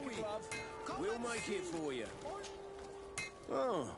like a glove. We'll make it for you. Oh.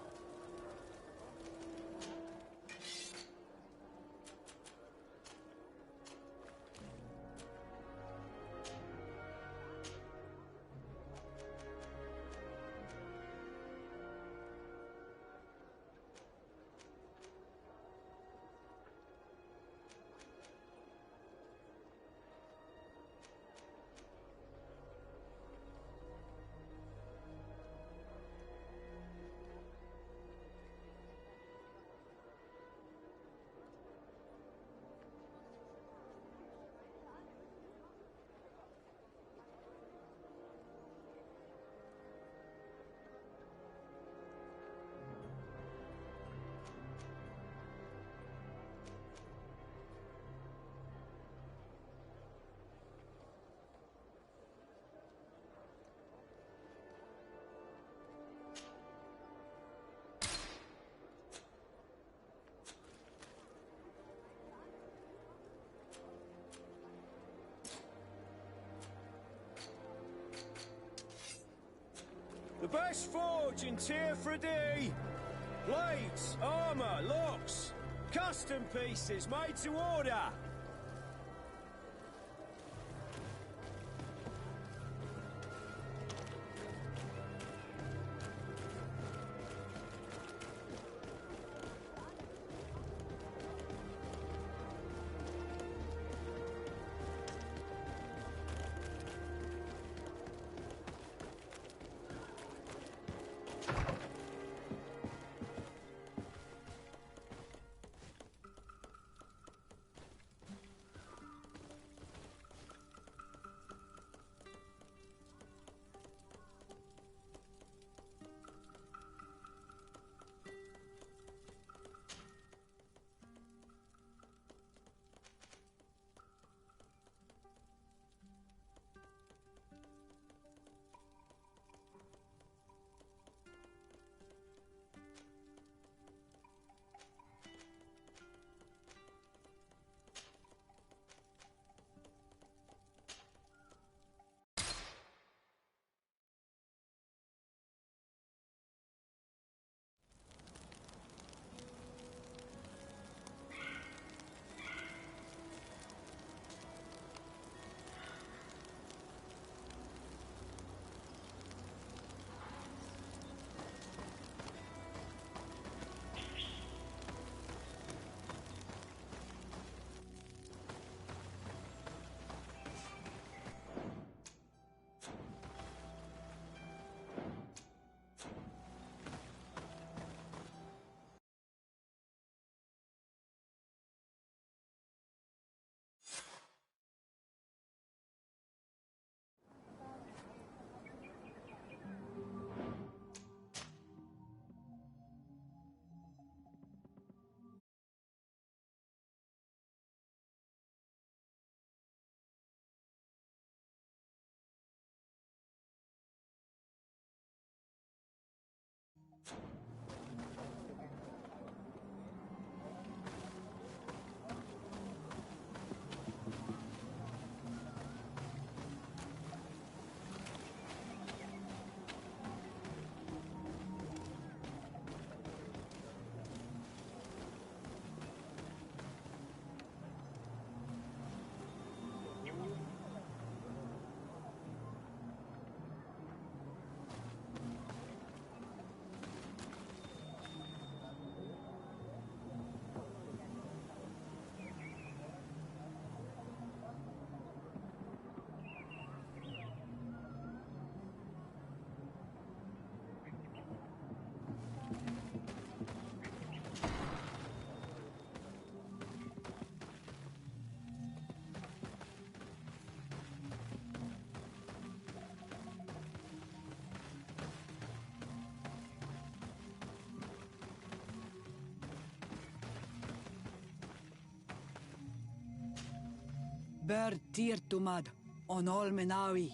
The best forge in Tier 3D. Blades, armour, locks, custom pieces made to order. Ber Tirtumad, on all Menawi.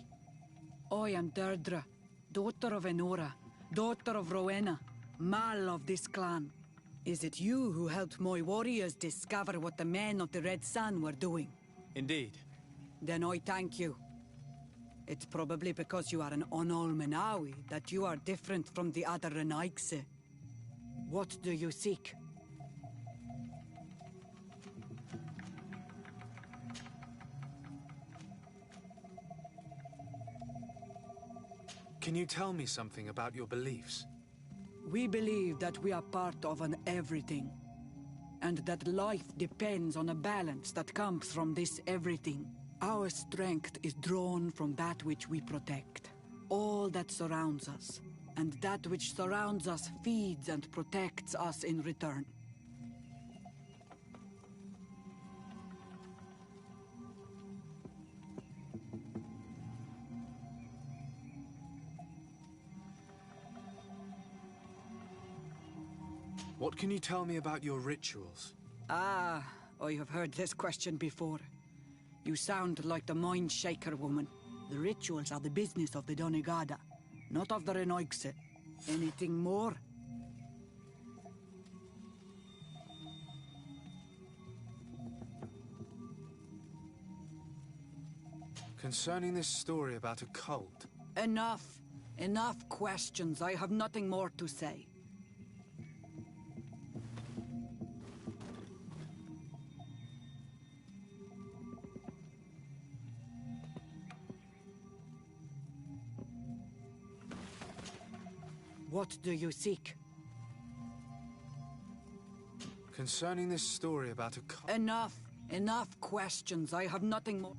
I am Deirdre, daughter of Enora, daughter of Rowena, Mal of this clan. Is it you who helped my warriors discover what the men of the Red Sun were doing? Indeed. Then I thank you. It's probably because you are an Onolmenawi that you are different from the other Renaigse. What do you seek? Can you tell me something about your beliefs? We believe that we are part of an everything, and that life depends on a balance that comes from this everything. Our strength is drawn from that which we protect, all that surrounds us, and that which surrounds us feeds and protects us in return. What can you tell me about your rituals? I have heard this question before. You sound like the Mind Shaker woman. The rituals are the business of the Donegada, not of the Renoigse. Anything more? Concerning this story about a cult. Enough. Enough questions. I have nothing more to say. What do you seek? Concerning this story about a cult. Enough. Enough questions. I have nothing more.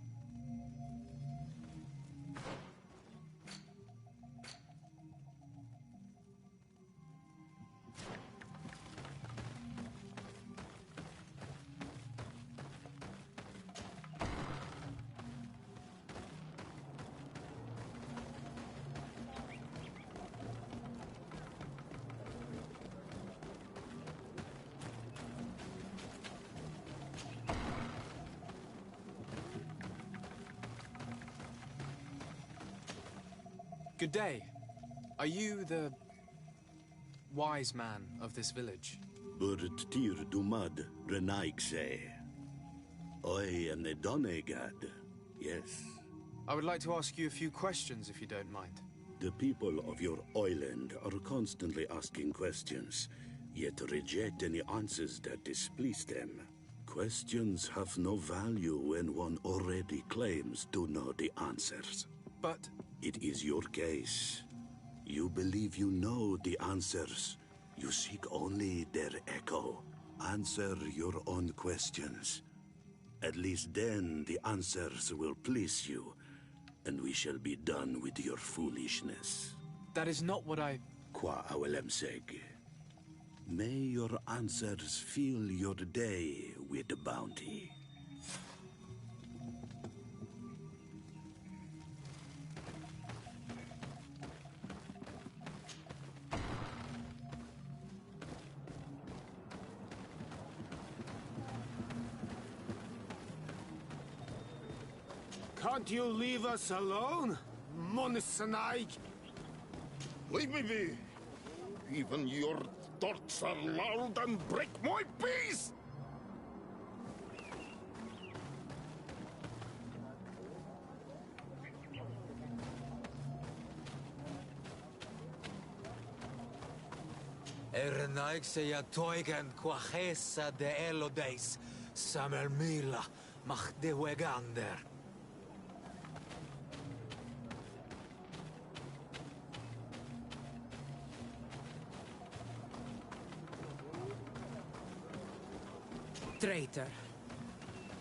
Good day. Are you the wise man of this village? Burt tir dumad renaigse. I am the Donegad, yes. I would like to ask you a few questions, if you don't mind. The people of your island are constantly asking questions, yet reject any answers that displease them. Questions have no value when one already claims to know the answers. But it is your case. You believe you know the answers. You seek only their echo. Answer your own questions. At least then the answers will please you, and we shall be done with your foolishness. that is not what I... Qua awelemseg. May your answers fill your day with bounty. Can't you leave us alone, Monisanaig? Leave me be. Even your thoughts are loud and break my peace! Ernaik se ja toigen quachesa de elodeis, samer mila, mach de wegander. Traitor.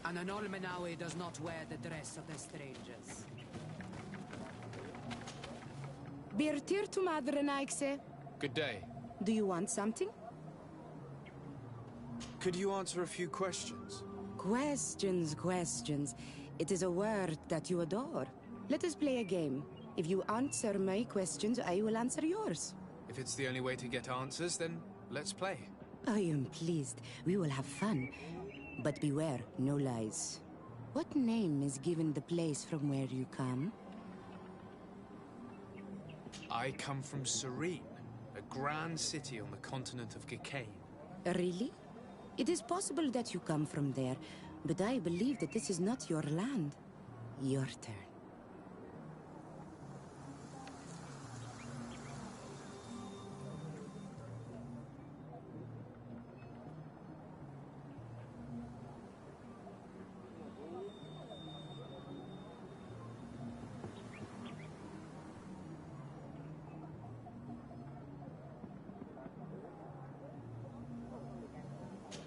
An Anolmenawi does not wear the dress of the strangers. Birtir tu madre Naikse. Good day. Do you want something? Could you answer a few questions? Questions. It is a word that you adore. Let us play a game. If you answer my questions, I will answer yours. If it's the only way to get answers, then let's play. I am pleased. We will have fun. But beware, no lies. What name is given the place from where you come? I come from Serene, a grand city on the continent of Gaems. Really? It is possible that you come from there, but I believe that this is not your land. Your turn.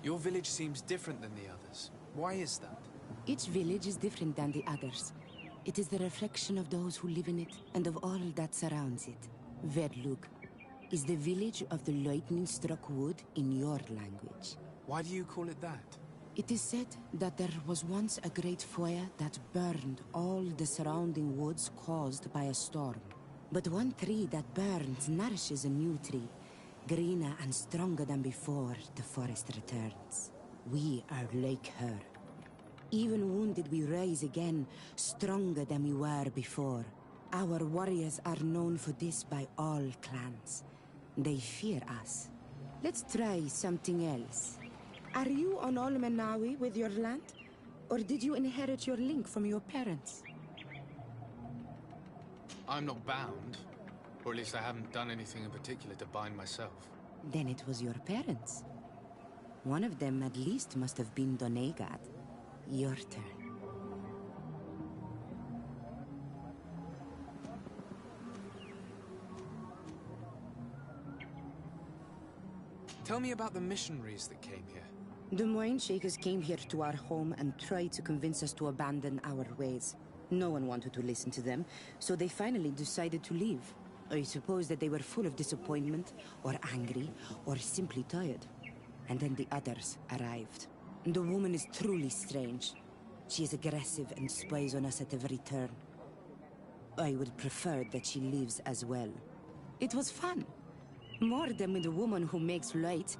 Your village seems different than the others. Why is that? Each village is different than the others. It is the reflection of those who live in it and of all that surrounds it. Verdlug is the village of the lightning-struck wood in your language. Why do you call it that? It is said that there was once a great fire that burned all the surrounding woods caused by a storm. But one tree that burns nourishes a new tree. Greener and stronger than before, the forest returns. We are like her. Even wounded, we rise again, stronger than we were before. Our warriors are known for this by all clans. They fear us. Let's try something else. Are you on Olmenawi with your land? Or did you inherit your link from your parents? I'm not bound. Or at least I haven't done anything in particular to bind myself. Then it was your parents. One of them at least must have been Donegad. Your turn. Tell me about the missionaries that came here. The Moine Shakers came here to our home and tried to convince us to abandon our ways. No one wanted to listen to them, so they finally decided to leave. I suppose that they were full of disappointment, or angry, or simply tired. And then the others arrived. The woman is truly strange. She is aggressive and spies on us at every turn. I would prefer that she leaves as well. It was fun. More than with a woman who makes light.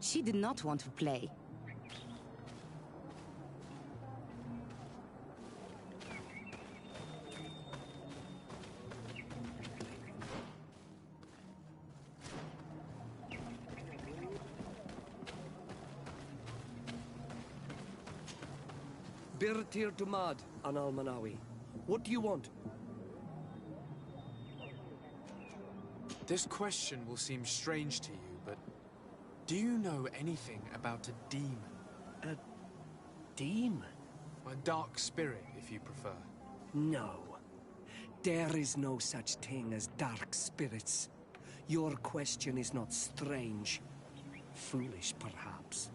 She did not want to play. Birtir Dumad, an Almanawi. What do you want? This question will seem strange to you, but do you know anything about a demon? A demon? A dark spirit, if you prefer. No. There is no such thing as dark spirits. Your question is not strange. Foolish, perhaps.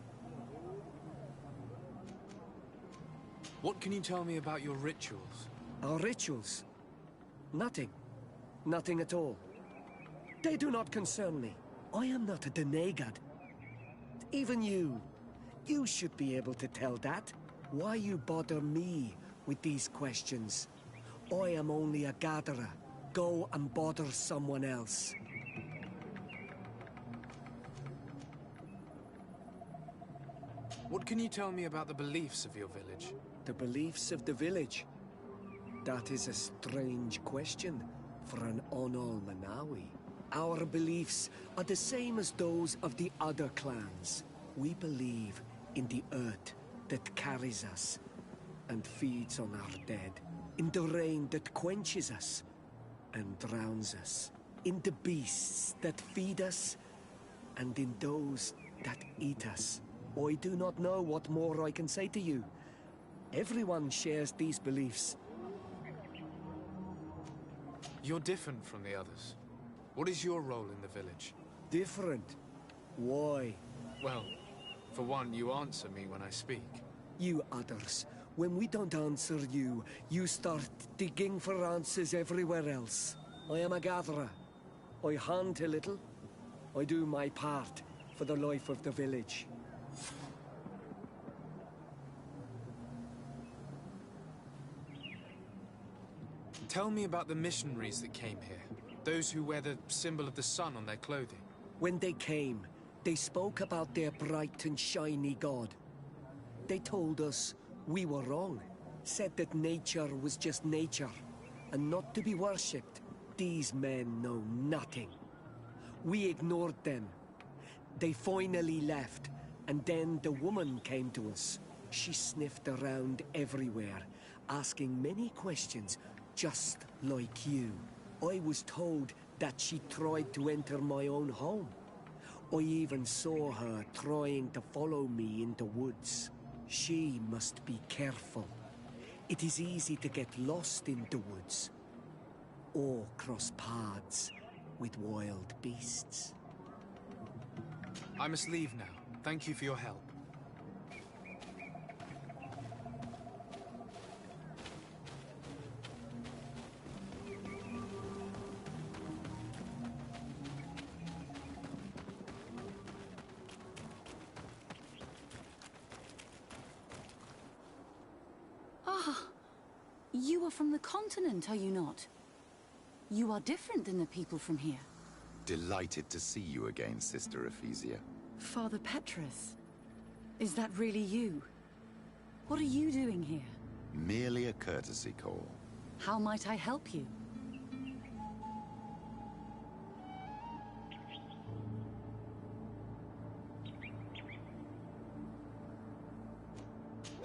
What can you tell me about your rituals? Our rituals? Nothing. Nothing at all. They do not concern me. I am not a Donegad. Even you. You should be able to tell that. Why you bother me with these questions? I am only a gatherer. Go and bother someone else. What can you tell me about the beliefs of your village? The beliefs of the village? That is a strange question for an Onol Manawi. Our beliefs are the same as those of the other clans. We believe in the earth that carries us and feeds on our dead, in the rain that quenches us and drowns us, in the beasts that feed us and in those that eat us. I do not know what more I can say to you. Everyone shares these beliefs. You're different from the others. What is your role in the village? Different? Why? Well, for one, you answer me when I speak. You others, when we don't answer you, you start digging for answers everywhere else. I am a gatherer. I hunt a little. I do my part for the life of the village. Tell me about the missionaries that came here. Those who wear the symbol of the sun on their clothing. When they came, they spoke about their bright and shiny god. They told us we were wrong. Said that nature was just nature, and not to be worshipped. These men know nothing. We ignored them. They finally left, and then the woman came to us. She sniffed around everywhere, asking many questions, just like you. I was told that she tried to enter my own home. I even saw her trying to follow me in the woods. She must be careful. It is easy to get lost in the woods, or cross paths with wild beasts. I must leave now. Thank you for your help. You are from the continent, are you not? You are different than the people from here. Delighted to see you again, Sister Ephesia. Father Petrus, is that really you? What are you doing here? Merely a courtesy call. How might I help you?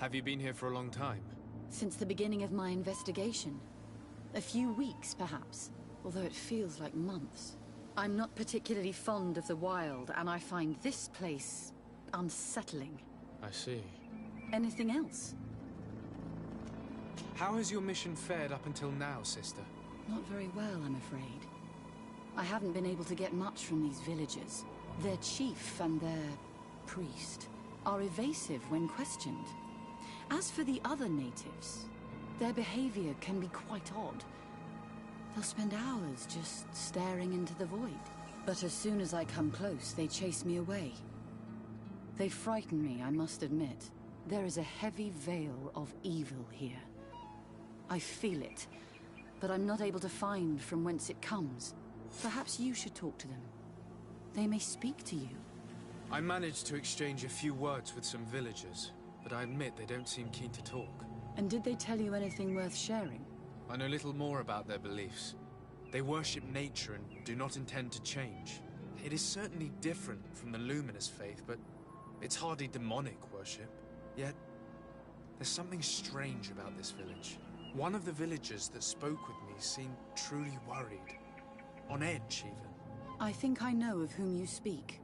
Have you been here for a long time? Since the beginning of my investigation. A few weeks, perhaps, although it feels like months. I'm not particularly fond of the wild, and I find this place unsettling. I see. Anything else? How has your mission fared up until now, sister? Not very well, I'm afraid. I haven't been able to get much from these villagers. Their chief and their priest are evasive when questioned. As for the other natives, their behavior can be quite odd. They'll spend hours just staring into the void. But as soon as I come close, they chase me away. They frighten me, I must admit. There is a heavy veil of evil here. I feel it, but I'm not able to find from whence it comes. Perhaps you should talk to them. They may speak to you. I managed to exchange a few words with some villagers, but I admit they don't seem keen to talk. And did they tell you anything worth sharing? I know little more about their beliefs. They worship nature and do not intend to change. It is certainly different from the luminous faith, but it's hardly demonic worship. Yet, there's something strange about this village. One of the villagers that spoke with me seemed truly worried. On edge, even. I think I know of whom you speak.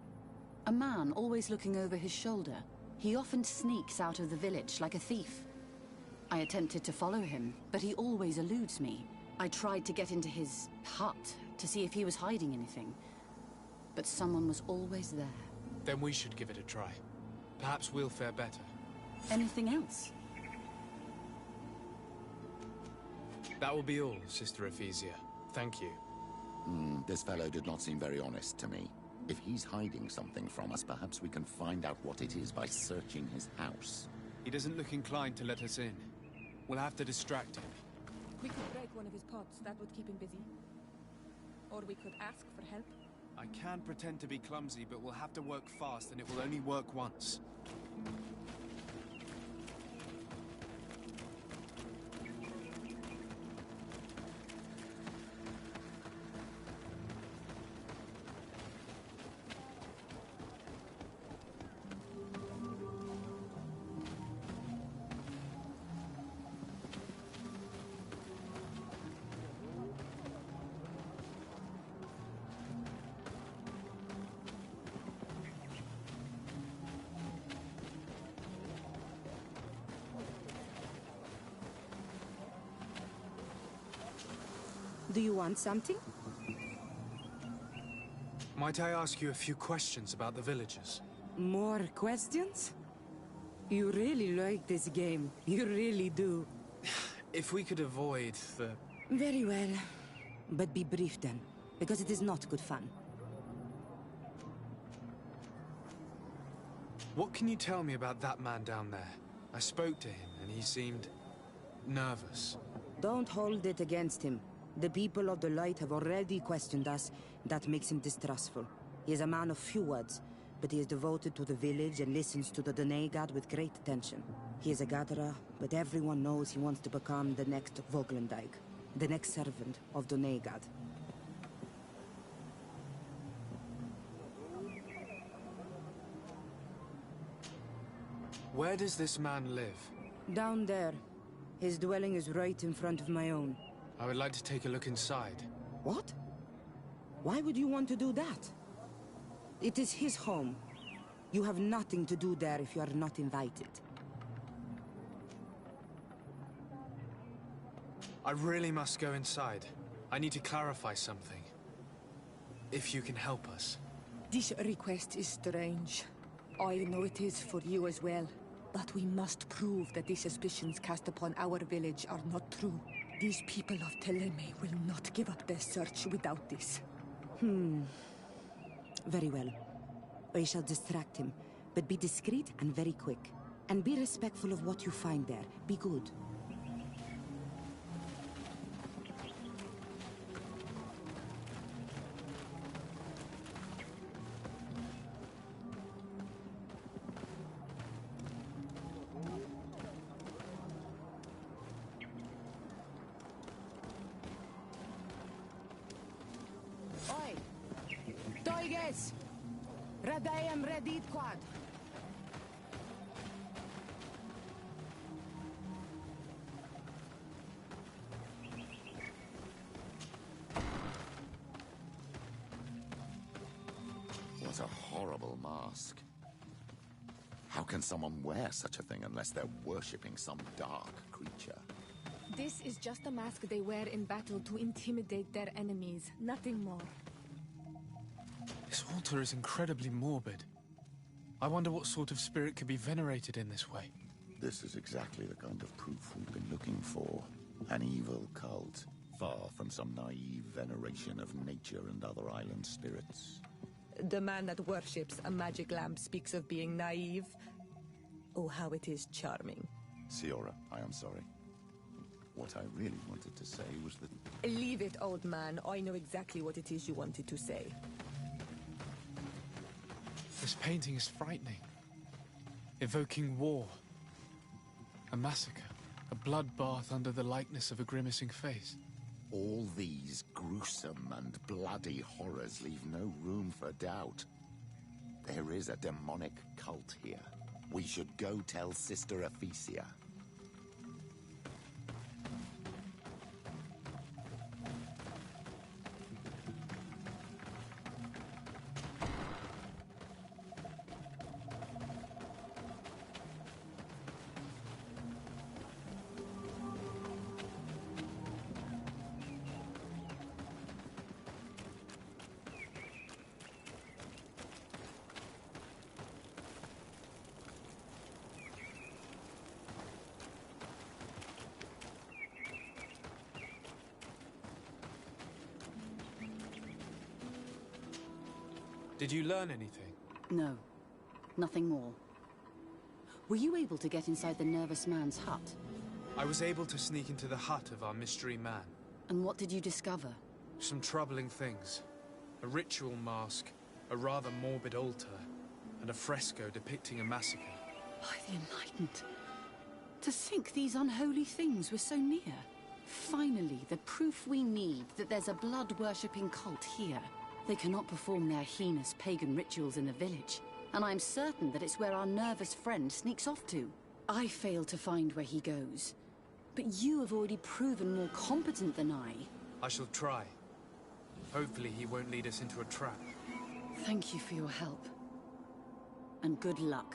A man always looking over his shoulder. He often sneaks out of the village like a thief. I attempted to follow him, but he always eludes me. I tried to get into his hut to see if he was hiding anything, but someone was always there. Then we should give it a try. Perhaps we'll fare better. Anything else? That will be all, Sister Ephesia. Thank you. This fellow did not seem very honest to me. If he's hiding something from us, perhaps we can find out what it is by searching his house. He doesn't look inclined to let us in. We'll have to distract him. We could break one of his pots. That would keep him busy. Or we could ask for help. I can pretend to be clumsy, but we'll have to work fast, and it will only work once. Do you want something? Might I ask you a few questions about the villagers? More questions? You really like this game. You really do. If we could avoid the... Very well. But be brief then, because it is not good fun. What can you tell me about that man down there? I spoke to him, and he seemed... nervous. Don't hold it against him. The people of the Light have already questioned us. That makes him distrustful. He is a man of few words, but he is devoted to the village and listens to the Donegad with great attention. He is a gatherer, but everyone knows he wants to become the next Voglandijk, the next servant of Donegad. Where does this man live? Down there. His dwelling is right in front of my own. I would like to take a look inside. What? Why would you want to do that? It is his home. You have nothing to do there if you are not invited. I really must go inside. I need to clarify something. If you can help us. This request is strange. I know it is for you as well. But we must prove that the suspicions cast upon our village are not true. These people of Teleme will not give up their search without this. Very well. I shall distract him, but be discreet and very quick. And be respectful of what you find there. Be good. Yes! Radayam Redit Quad! What a horrible mask. How can someone wear such a thing unless they're worshipping some dark creature? This is just a mask they wear in battle to intimidate their enemies, nothing more. This altar is incredibly morbid. I wonder what sort of spirit could be venerated in this way. This is exactly the kind of proof we've been looking for. An evil cult, far from some naive veneration of nature and other island spirits. The man that worships a magic lamp speaks of being naive. Oh, how it is charming. Siora, I am sorry. What I really wanted to say was that... Leave it, old man. I know exactly what it is you wanted to say. This painting is frightening. Evoking war. A massacre. A bloodbath under the likeness of a grimacing face. All these gruesome and bloody horrors leave no room for doubt. There is a demonic cult here. We should go tell Sister Ephesia. Did you learn anything? No. Nothing more. Were you able to get inside the nervous man's hut? I was able to sneak into the hut of our mystery man. And what did you discover? Some troubling things. A ritual mask, a rather morbid altar, and a fresco depicting a massacre. By the Enlightened. To think these unholy things were so near. Finally, the proof we need that there's a blood-worshipping cult here. They cannot perform their heinous pagan rituals in the village, and I'm certain that it's where our nervous friend sneaks off to. I failed to find where he goes, but you have already proven more competent than I. I shall try. Hopefully he won't lead us into a trap. Thank you for your help. And good luck.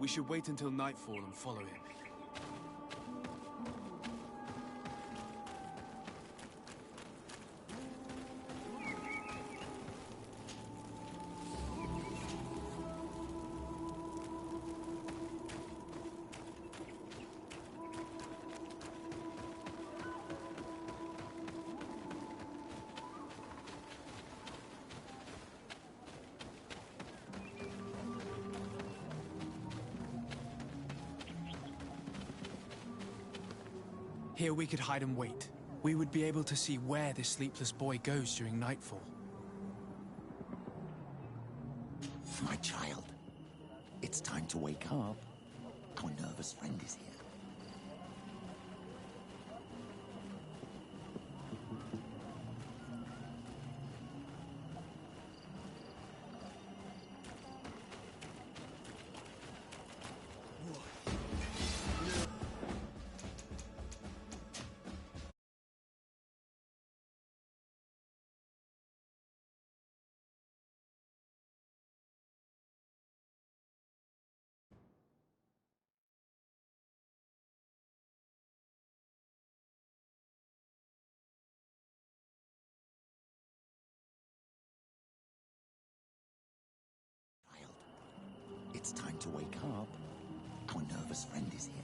We should wait until nightfall and follow him. Here we could hide and wait. We would be able to see where this sleepless boy goes during nightfall. My child, it's time to wake up. Our nervous friend is here. It's time to wake up. Our nervous friend is here.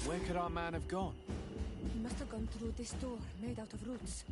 Where could our man have gone? He must have gone through this door, made out of roots.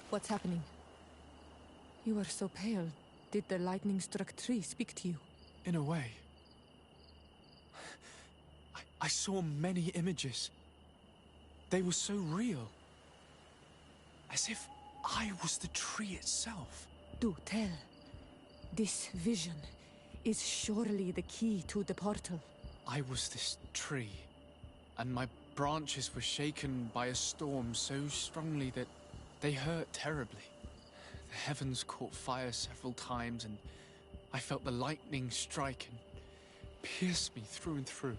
What's happening? You are so pale. Did the lightning-struck tree speak to you? In a way. I saw many images. They were so real. As if I was the tree itself. Do tell. This vision is surely the key to the portal. I was this tree, and my branches were shaken by a storm so strongly that they hurt terribly. The heavens caught fire several times, and I felt the lightning strike and pierce me through and through.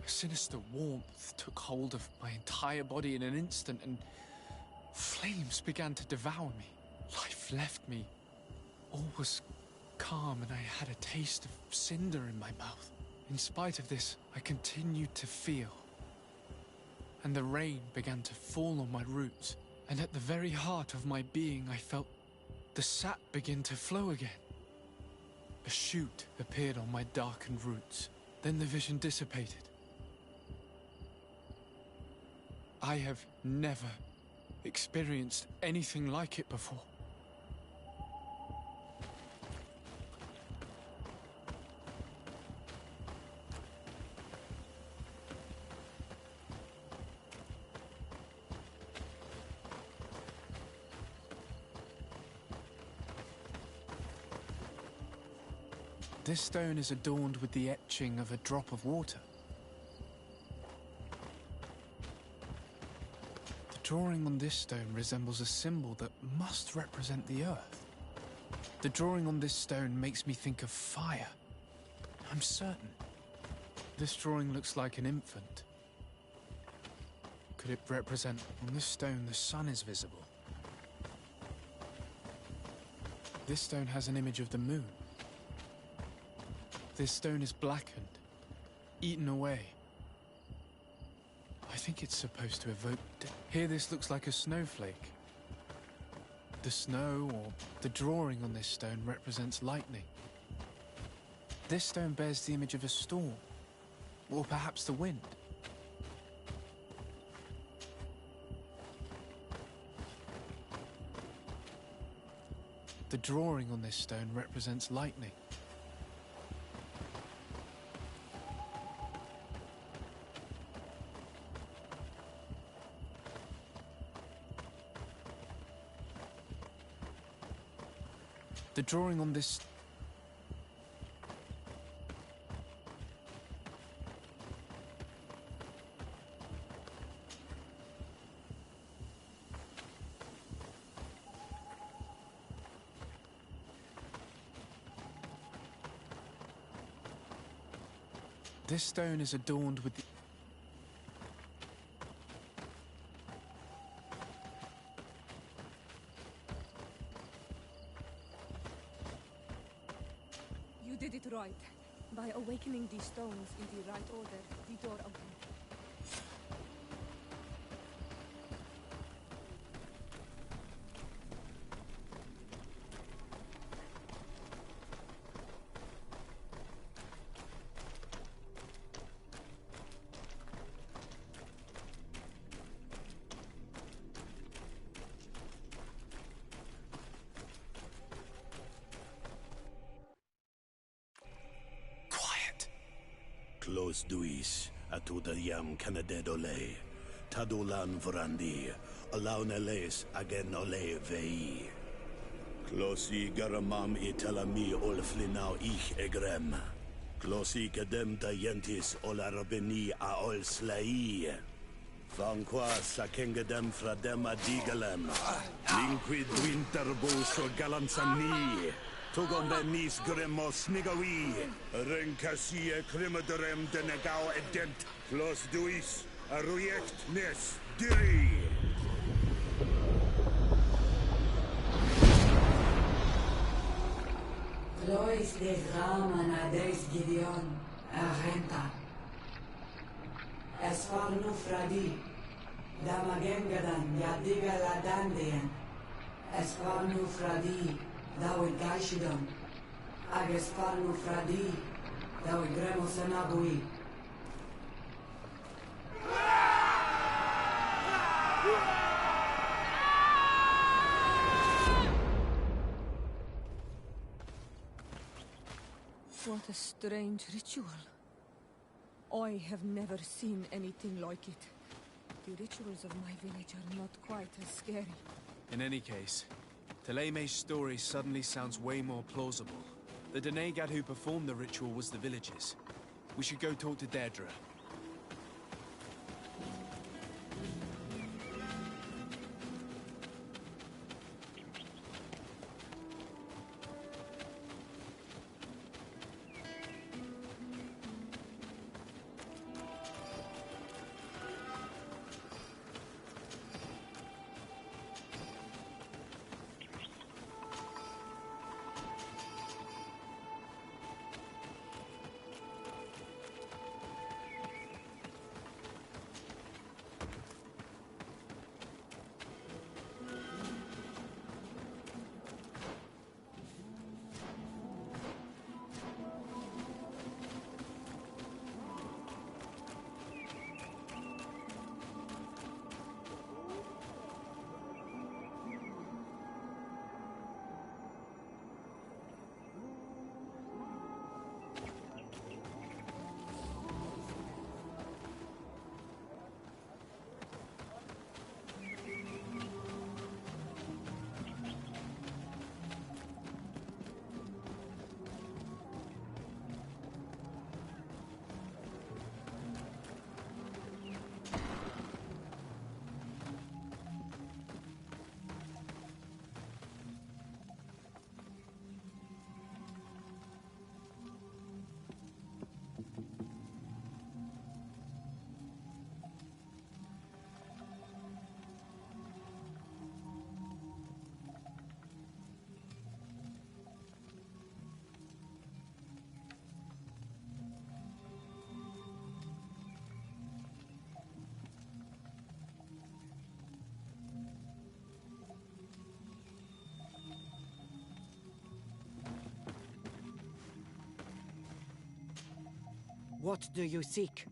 A sinister warmth took hold of my entire body in an instant, and flames began to devour me. Life left me. All was calm, and I had a taste of cinder in my mouth. In spite of this, I continued to feel. And the rain began to fall on my roots. And at the very heart of my being, I felt the sap begin to flow again. A shoot appeared on my darkened roots. Then the vision dissipated. I have never experienced anything like it before. This stone is adorned with the etching of a drop of water. The drawing on this stone resembles a symbol that must represent the earth. The drawing on this stone makes me think of fire. I'm certain. This drawing looks like an infant. Could it represent, on this stone, the sun is visible? This stone has an image of the moon. This stone is blackened, eaten away. I think it's supposed to evoke... Here this looks like a snowflake. The snow, or the drawing on this stone, represents lightning. This stone bears the image of a storm, or perhaps the wind. The drawing on this stone represents lightning. The drawing on this... This stone is adorned with the... You did it right. By awakening these stones in the right order, the door opened. Close duis, atuda yam canadedole, tadulan vorandi, alauneles agen ole vei. Closi garamam italami olflinau ich egrem. Closi kedem dayentis olarabeni a ol slai. Vanqua sa kingdom fra dem a digalem. Linquid winter boso galanzani. Tugom benis grimo snigawi. Renkasie krimaderem denegao edent. Flos duis. A rujekt nes diri. Lois de Raman ades Gideon, Arenta. Esfarnu Fradi, Damagengadan, Yadiga Ladandian. Esfarnu Fradi, Dawi Gaishidon. Agesfarnu Fradi, Dawi Gremosanabui. What a strange ritual. I have never seen anything like it. The rituals of my village are not quite as scary. In any case, Teleme's story suddenly sounds way more plausible. The Denegad who performed the ritual was the villagers. We should go talk to Deirdre. What do you seek?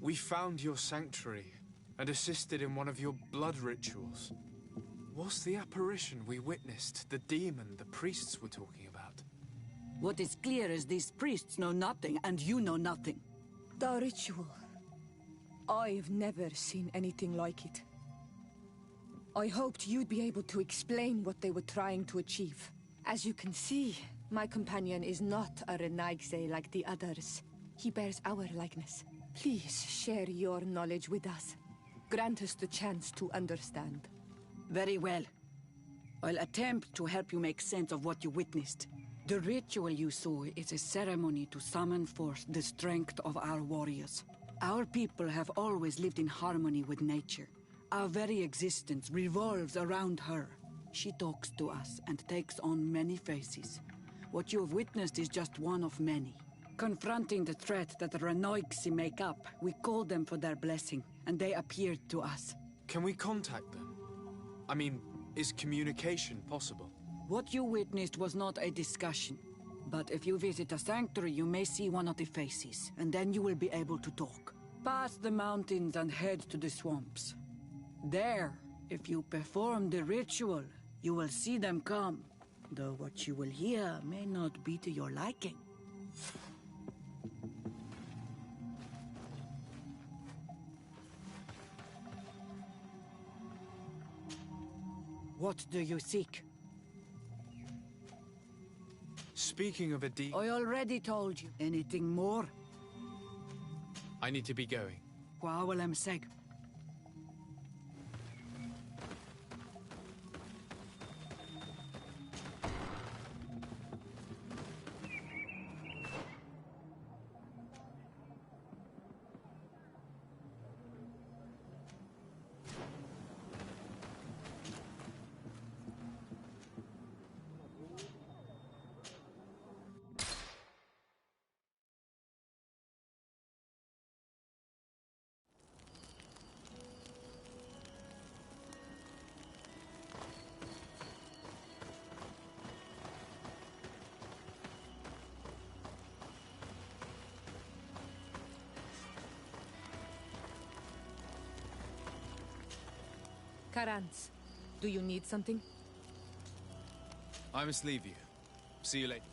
We found your sanctuary and assisted in one of your blood rituals. Was the apparition we witnessed the demon the priests were talking about? What is clear is these priests know nothing, and you know nothing. The ritual. I've never seen anything like it. I hoped you'd be able to explain what they were trying to achieve. As you can see, my companion is not a Renaigse like the others. He bears our likeness. Please share your knowledge with us. Grant us the chance to understand. Very well. I'll attempt to help you make sense of what you witnessed. The ritual you saw is a ceremony to summon forth the strength of our warriors. Our people have always lived in harmony with nature. Our very existence revolves around her. She talks to us and takes on many faces. What you have witnessed is just one of many. Confronting the threat that the Renoigsi make up, we called them for their blessing, and they appeared to us. Can we contact them? I mean, is communication possible? What you witnessed was not a discussion. But if you visit a sanctuary, you may see one of the faces, and then you will be able to talk. Pass the mountains and head to the swamps. There, if you perform the ritual, you will see them come. Though what you will hear may not be to your liking. What do you seek? Speaking of a I already told you. Anything more? I need to be going. Gwawalem seg. Karans, do you need something? I must leave you. See you later.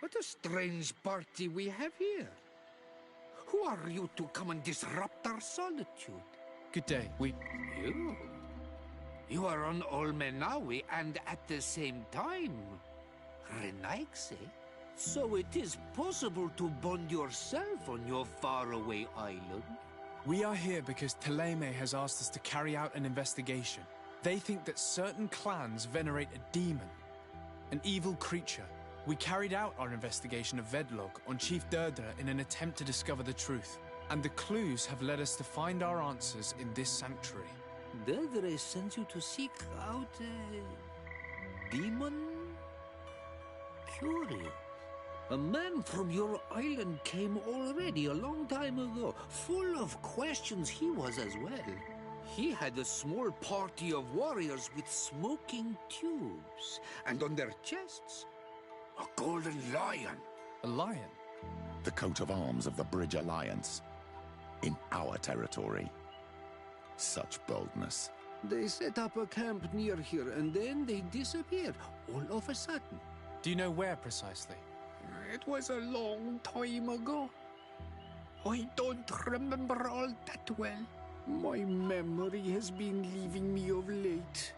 What a strange party we have here. Who are you to come and disrupt our solitude? Good day. You? You are on Olmenawi and at the same time, Renaigse. So it is possible to bond yourself on your faraway island? We are here because Teleme has asked us to carry out an investigation. They think that certain clans venerate a demon, an evil creature. We carried out our investigation of Vedlog on Chief Deirdre in an attempt to discover the truth. And the clues have led us to find our answers in this sanctuary. Deirdre sent you to seek out a demon? Curious. A man from your island came already a long time ago. Full of questions he was as well. He had a small party of warriors with smoking tubes. And on their chests, a golden lion. A lion? The coat of arms of the Bridge Alliance. In our territory. Such boldness. They set up a camp near here, and then they disappeared, all of a sudden. Do you know where precisely? It was a long time ago. I don't remember all that well. My memory has been leaving me of late.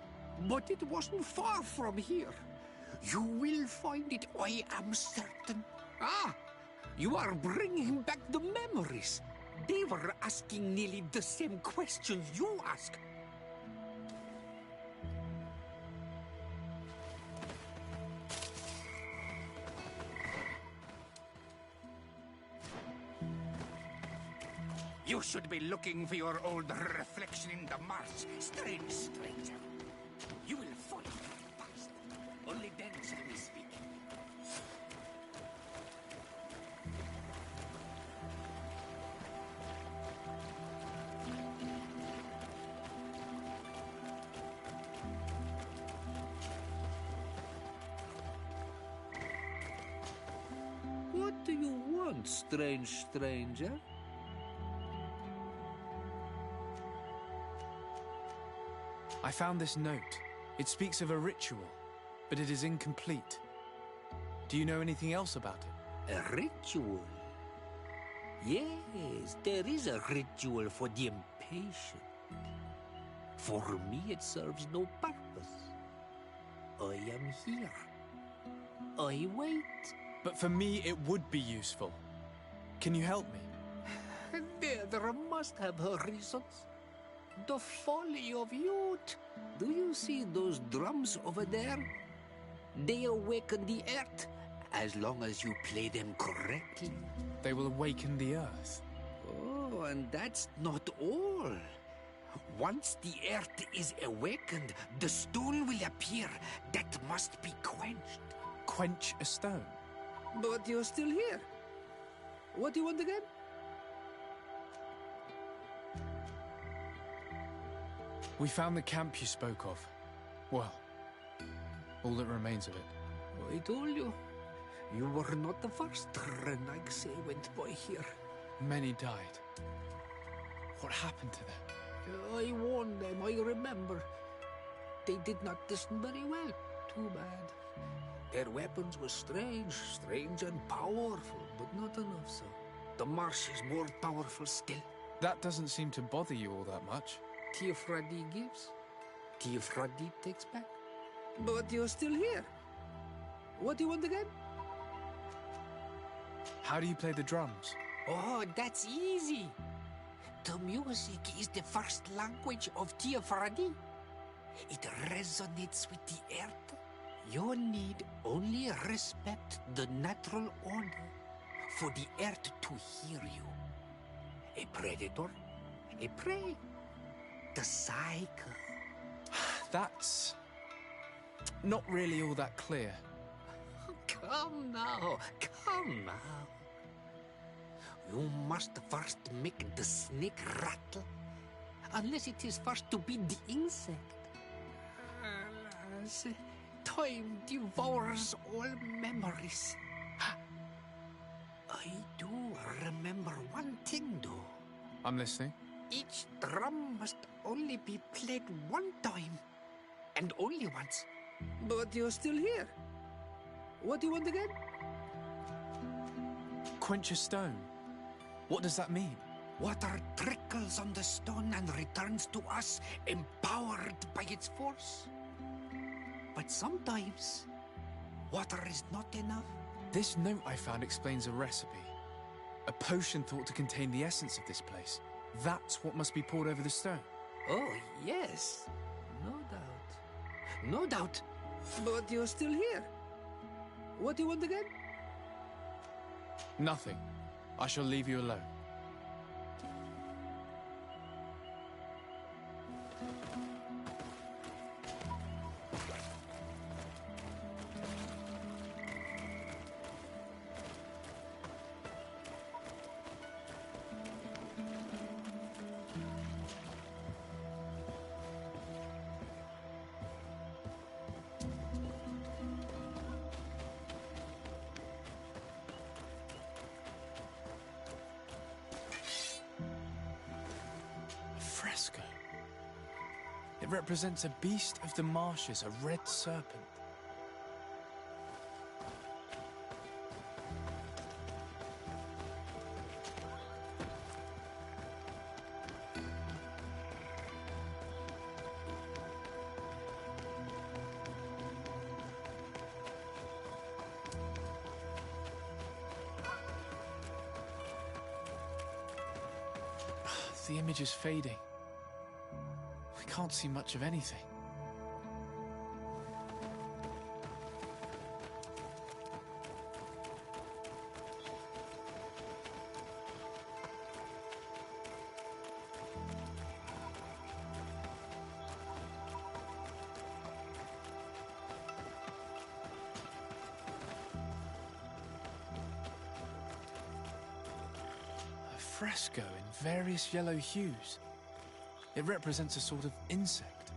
But it wasn't far from here. You will find it, I am certain. Ah! You are bringing back the memories. They were asking nearly the same questions you ask. You should be looking for your old reflection in the marsh, strange stranger. You will follow your past. Only then shall we speak. What do you want, strange stranger? I found this note. It speaks of a ritual, but it is incomplete. Do you know anything else about it? A ritual? Yes, there is a ritual for the impatient. For me, it serves no purpose. I am here. I wait. But for me, it would be useful. Can you help me? There must have her reasons. The folly of youth. Do you see those drums over there? They awaken the earth, as long as you play them correctly. They will awaken the earth. Oh, and that's not all. Once the earth is awakened, the stone will appear that must be quenched. Quench a stone? But you're still here. What do you want again? We found the camp you spoke of. Well, all that remains of it. I told you. You were not the first Renagse went by here. Many died. What happened to them? I warned them, I remember. They did not listen very well. Too bad. Their weapons were strange and powerful, but not enough so. The marsh is more powerful still. That doesn't seem to bother you all that much. Teofradi gives, Teofradi takes back. But you're still here. What do you want again? How do you play the drums? Oh, that's easy. The music is the first language of Teofradi. It resonates with the earth. You need only respect the natural order for the earth to hear you. A predator, a prey. The cycle. That's not really all that clear. Come now, come now. You must first make the snake rattle, unless it is first to be the insect. Alas, time devours all memories. I do remember one thing, though. I'm listening. Each drum must only be played one time, and only once. But you're still here. What do you want again? Quench a stone. What does that mean? Water trickles on the stone and returns to us, empowered by its force. But sometimes, water is not enough. This note I found explains a recipe. A potion thought to contain the essence of this place. That's what must be poured over the stone. Oh, yes. No doubt. No doubt. But you're still here. What do you want again? Nothing. I shall leave you alone. It represents a beast of the marshes, a red serpent. The image is fading. We can't see much of anything. A fresco in various yellow hues. It represents a sort of insect.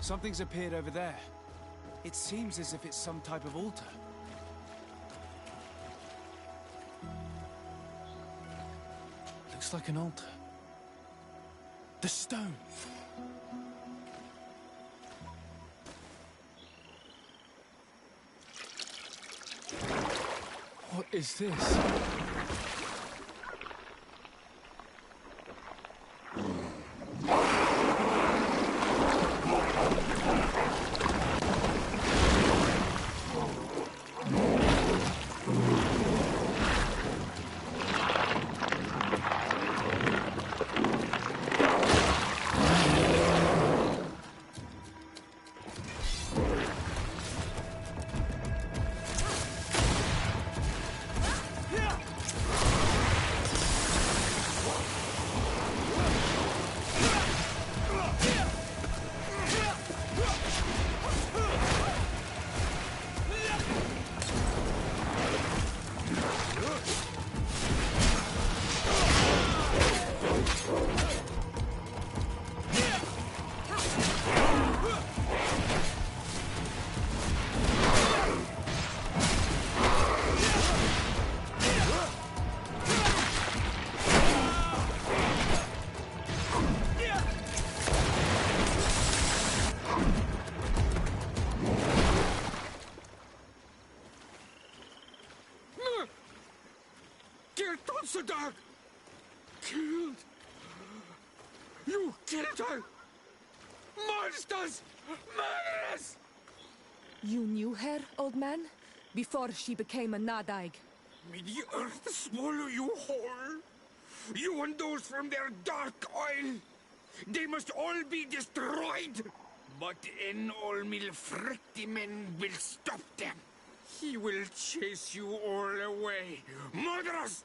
Something's appeared over there. It seems as if it's some type of altar. Looks like an altar. The stone! What is this? Killed! You killed her! Monsters! Murderers! You knew her, old man? Before she became a Nadaig? May the earth swallow you whole! You and those from their dark oil! They must all be destroyed! But Enol Milfrictimen will stop them! He will chase you all away! Murderers!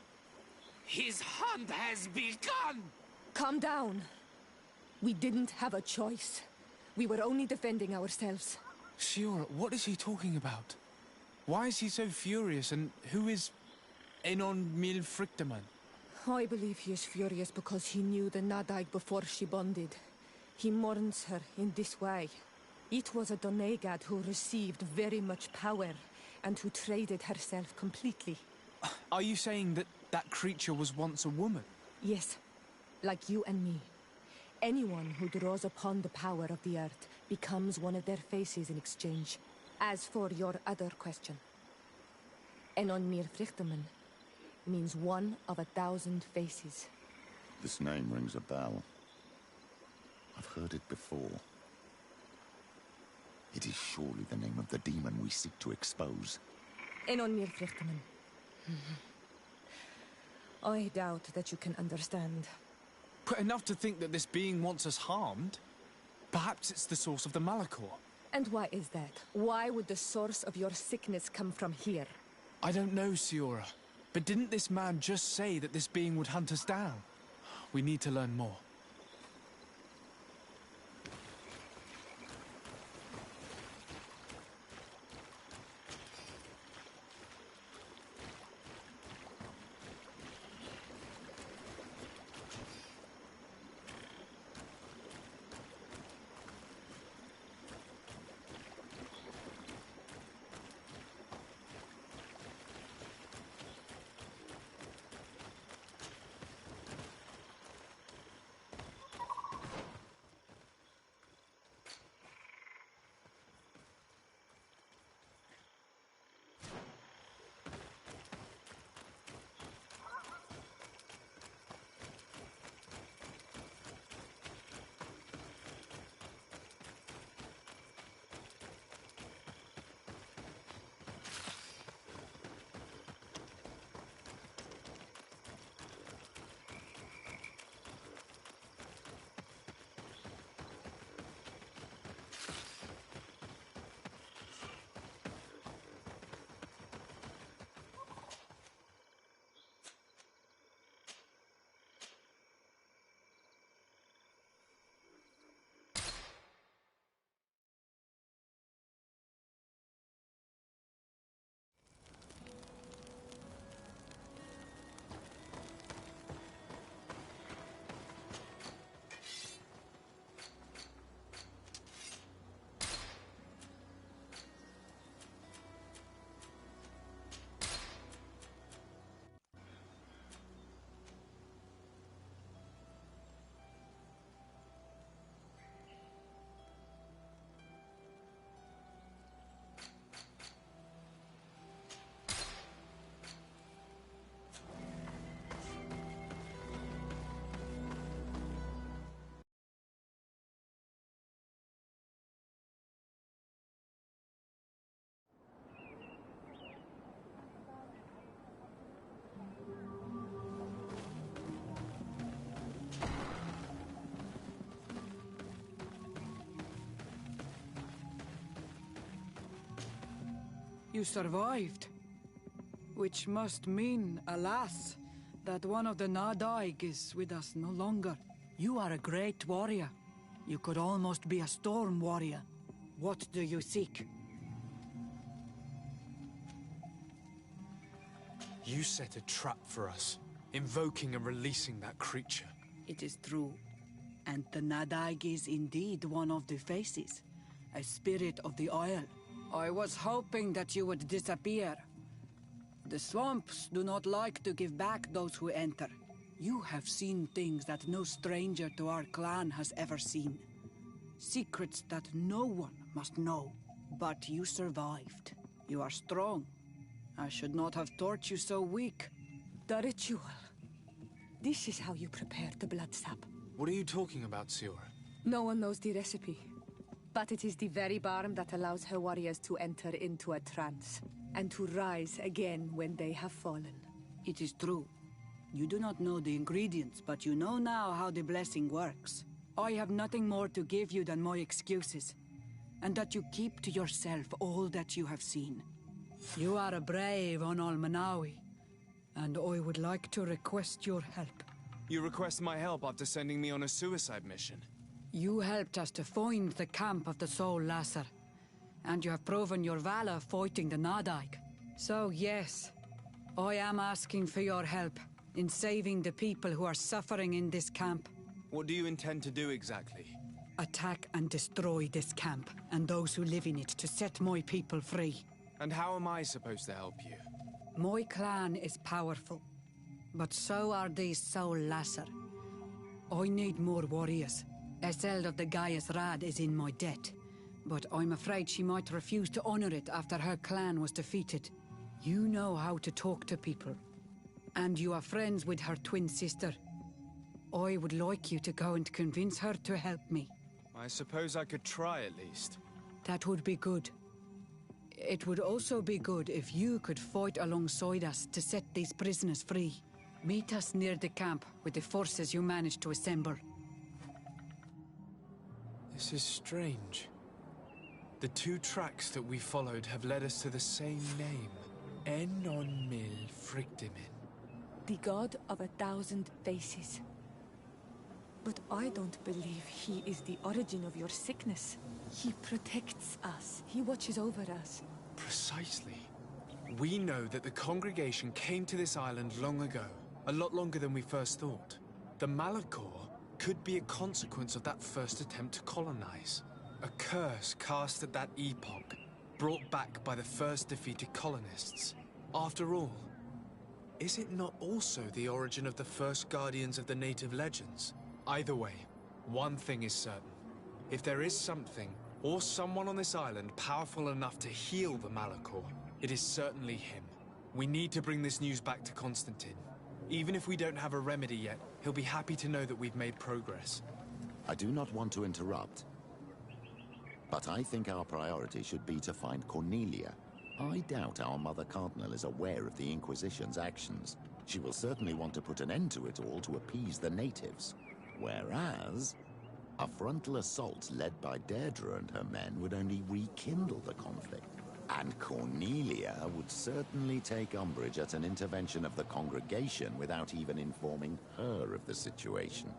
His hunt has begun! Calm down. We didn't have a choice. We were only defending ourselves. Shiora, what is he talking about? Why is he so furious, and who is Enon Milfrictiman? I believe he is furious because he knew the Nadaig before she bonded. He mourns her in this way. It was a Donegad who received very much power, and who traded herself completely. Are you saying that that creature was once a woman? Yes, like you and me. Anyone who draws upon the power of the earth becomes one of their faces in exchange. As for your other question, Enon Mir Frichterman means one of 1,000 faces. This name rings a bell. I've heard it before. It is surely the name of the demon we seek to expose. Enon Mir Frichterman. I doubt that you can understand. But enough to think that this being wants us harmed? Perhaps it's the source of the Malachor. And why is that? Why would the source of your sickness come from here? I don't know, Siora. But didn't this man just say that this being would hunt us down? We need to learn more. You survived. Which must mean, alas, that one of the Nadaig is with us no longer. You are a great warrior. You could almost be a storm warrior. What do you seek? You set a trap for us, invoking and releasing that creature. It is true. And the Nadaig is indeed one of the faces. A spirit of the Isle. I was hoping that you would disappear. The swamps do not like to give back those who enter. You have seen things that no stranger to our clan has ever seen. Secrets that no one must know. But you survived. You are strong. I should not have thought you so weak. The ritual. This is how you prepare the blood sap. What are you talking about, Siora? No one knows the recipe. But it is the very barm that allows her warriors to enter into a trance, and to rise again when they have fallen. It is true. You do not know the ingredients, but you know now how the blessing works. I have nothing more to give you than my excuses, and that you keep to yourself all that you have seen. You are a brave Onol Manawi, and I would like to request your help. You request my help after sending me on a suicide mission? You helped us to find the camp of the Soul Lasser, and you have proven your valor fighting the Nadaig. So yes, I am asking for your help in saving the people who are suffering in this camp. What do you intend to do exactly? Attack and destroy this camp, and those who live in it, to set my people free. And how am I supposed to help you? My clan is powerful, but so are these Soul Lasser. I need more warriors. Eseld of the Gaius Rad is in my debt, but I'm afraid she might refuse to honor it after her clan was defeated. You know how to talk to people. And you are friends with her twin sister. I would like you to go and convince her to help me. I suppose I could try at least. That would be good. It would also be good if you could fight alongside us to set these prisoners free. Meet us near the camp with the forces you managed to assemble. This is strange. The two tracks that we followed have led us to the same name. Enon Mil Frictimin. The god of 1,000 faces. But I don't believe he is the origin of your sickness. He protects us. He watches over us. Precisely. We know that the congregation came to this island long ago, a lot longer than we first thought. The Malachor could be a consequence of that first attempt to colonize. A curse cast at that epoch, brought back by the first defeated colonists. After all, is it not also the origin of the first guardians of the native legends? Either way, one thing is certain. If there is something, or someone on this island powerful enough to heal the Malachor, it is certainly him. We need to bring this news back to Constantine. Even if we don't have a remedy yet, he'll be happy to know that we've made progress. I do not want to interrupt, but I think our priority should be to find Cornelia. I doubt our Mother Cardinal is aware of the Inquisition's actions. She will certainly want to put an end to it all to appease the natives. Whereas, a frontal assault led by Deirdre and her men would only rekindle the conflict. And Cornelia would certainly take umbrage at an intervention of the congregation without even informing her of the situation.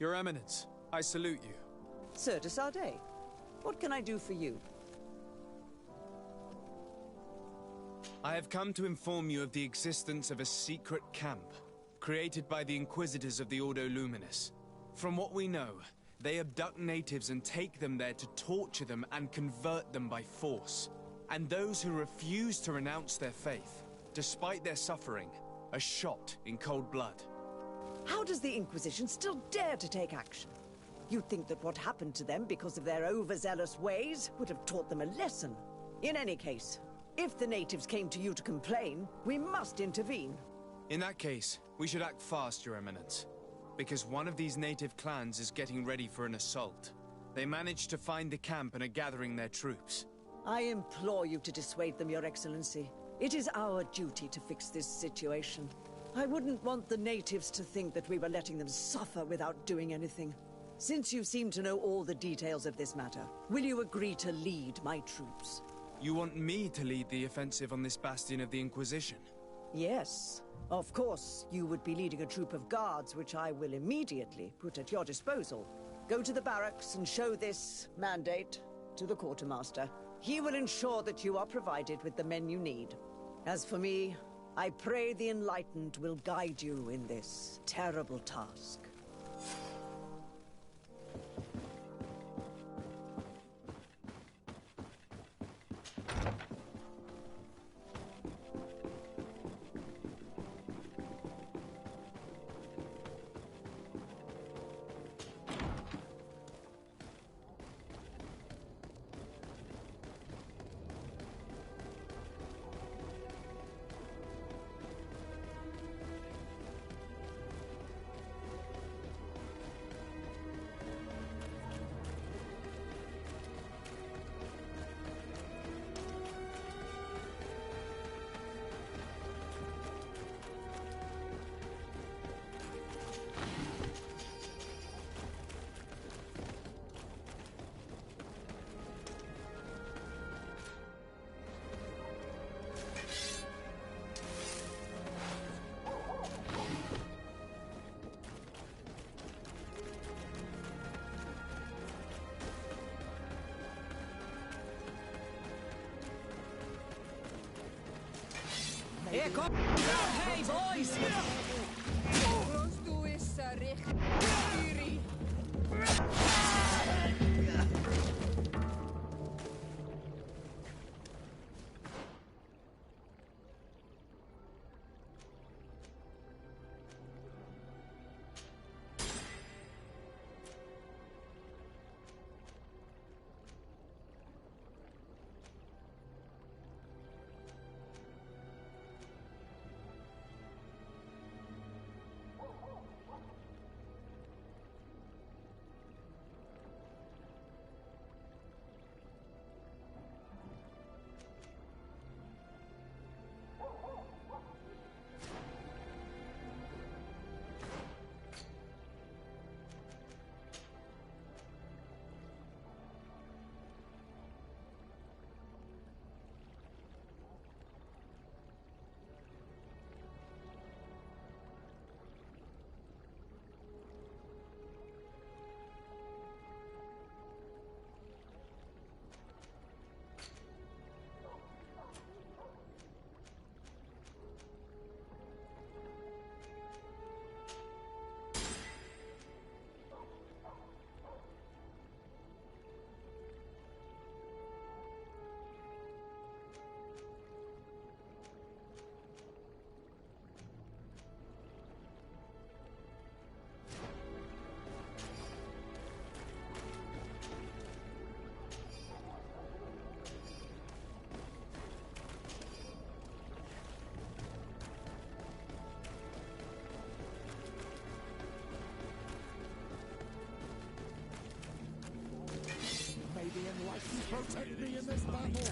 Your Eminence, I salute you. Sir de Sardet, what can I do for you? I have come to inform you of the existence of a secret camp, created by the Inquisitors of the Ordo Luminis. From what we know, they abduct natives and take them there to torture them and convert them by force. And those who refuse to renounce their faith, despite their suffering, are shot in cold blood. How does the Inquisition still dare to take action? You'd think that what happened to them because of their overzealous ways would have taught them a lesson. In any case, if the natives came to you to complain, we must intervene. In that case, we should act fast, Your Eminence. Because one of these native clans is getting ready for an assault. They managed to find the camp and are gathering their troops. I implore you to dissuade them, Your Excellency. It is our duty to fix this situation. I wouldn't want the natives to think that we were letting them suffer without doing anything. Since you seem to know all the details of this matter, will you agree to lead my troops? You want me to lead the offensive on this bastion of the Inquisition? Yes. Of course, you would be leading a troop of guards, which I will immediately put at your disposal. Go to the barracks and show this mandate to the quartermaster. He will ensure that you are provided with the men you need. As for me, I pray the Enlightened will guide you in this terrible task. Here, come! Hey, boys! Protect me in this battle!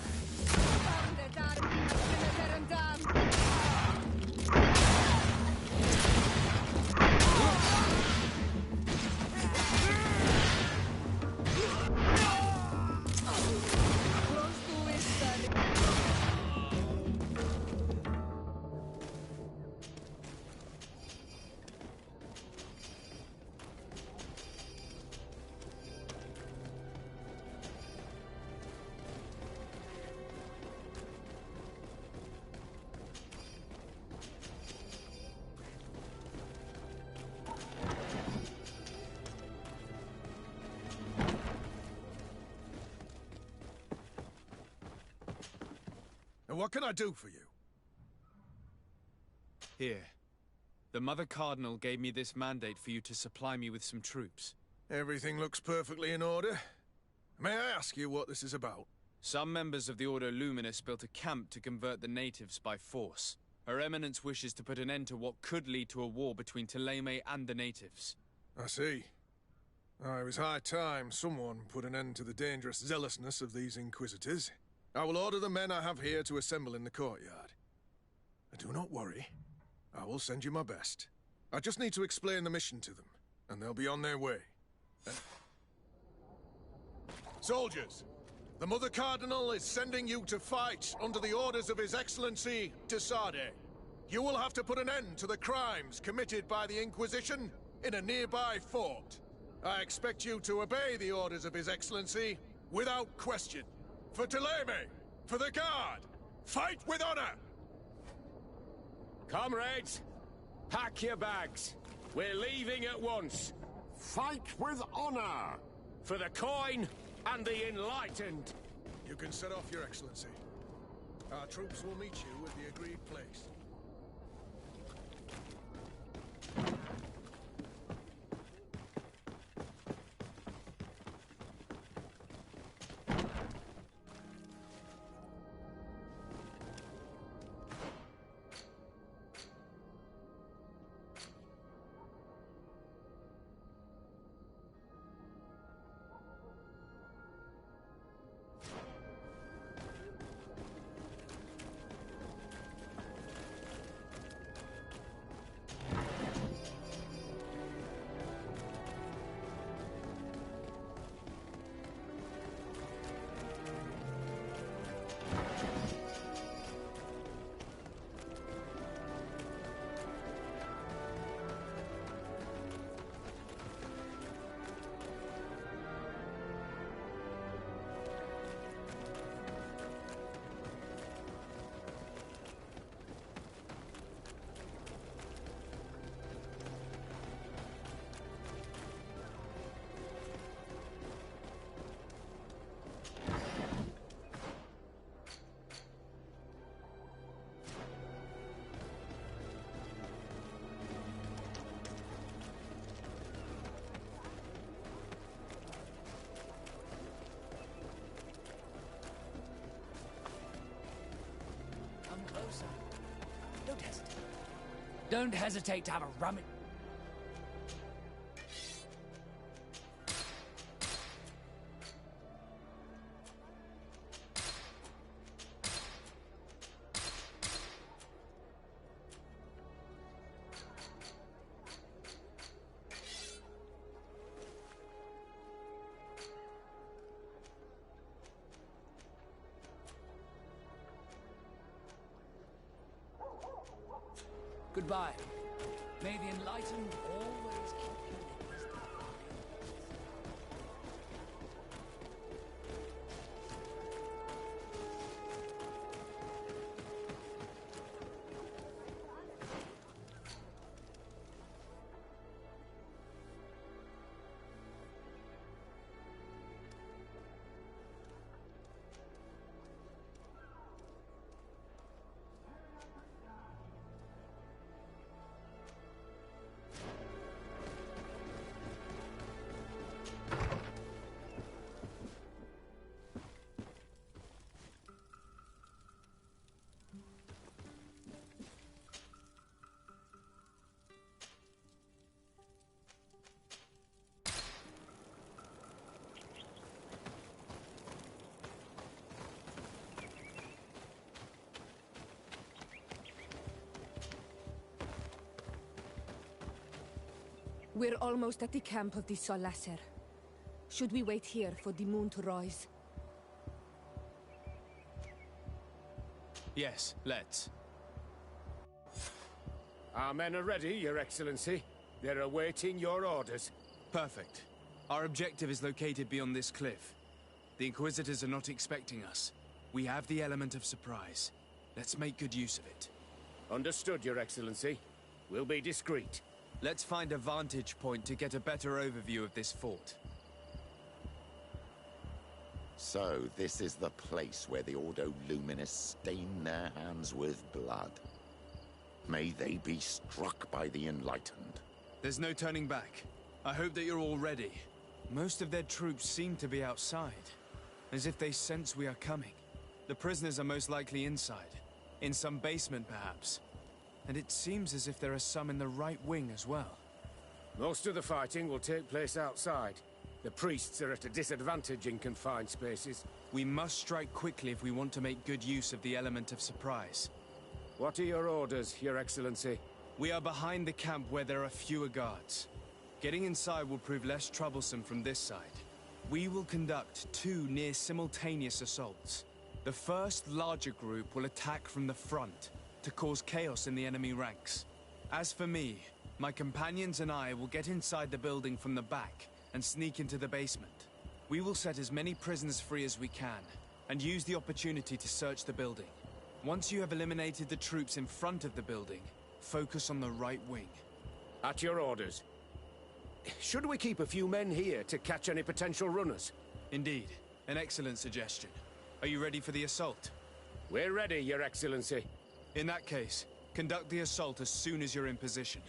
And what can I do for you? Here. The Mother Cardinal gave me this mandate for you to supply me with some troops. Everything looks perfectly in order. May I ask you what this is about? Some members of the Ordo Luminis built a camp to convert the natives by force. Her Eminence wishes to put an end to what could lead to a war between Thélème and the natives. I see. It was high time someone put an end to the dangerous zealousness of these Inquisitors. I will order the men I have here to assemble in the courtyard. Do not worry. I will send you my best. I just need to explain the mission to them, and they'll be on their way. Soldiers, the Mother Cardinal is sending you to fight under the orders of His Excellency, de Sade. You will have to put an end to the crimes committed by the Inquisition in a nearby fort. I expect you to obey the orders of His Excellency without question. For Thélème, for the Guard, fight with honor! Comrades, pack your bags. We're leaving at once. Fight with honor! For the coin and the enlightened. You can set off, Your Excellency. Our troops will meet you at the agreed place. Don't hesitate to have a rummage. Goodbye. May the enlightened always keep you in wisdom. We're almost at the camp of the Solasser. Should we wait here for the moon to rise? Yes, let's. Our men are ready, Your Excellency. They're awaiting your orders. Perfect. Our objective is located beyond this cliff. The Inquisitors are not expecting us. We have the element of surprise. Let's make good use of it. Understood, Your Excellency. We'll be discreet. Let's find a vantage point to get a better overview of this fort. So, this is the place where the Ordo Luminis stain their hands with blood. May they be struck by the enlightened. There's no turning back. I hope that you're all ready. Most of their troops seem to be outside, as if they sense we are coming. The prisoners are most likely inside, in some basement perhaps. And it seems as if there are some in the right wing as well. Most of the fighting will take place outside. The priests are at a disadvantage in confined spaces. We must strike quickly if we want to make good use of the element of surprise. What are your orders, Your Excellency? We are behind the camp where there are fewer guards. Getting inside will prove less troublesome from this side. We will conduct 2 near-simultaneous assaults. The first larger group will attack from the front to cause chaos in the enemy ranks. As for me, my companions and I will get inside the building from the back and sneak into the basement. We will set as many prisoners free as we can and use the opportunity to search the building. Once you have eliminated the troops in front of the building, focus on the right wing. At your orders. Should we keep a few men here to catch any potential runners? Indeed. An excellent suggestion. Are you ready for the assault? We're ready, Your Excellency. In that case, conduct the assault as soon as you're in position.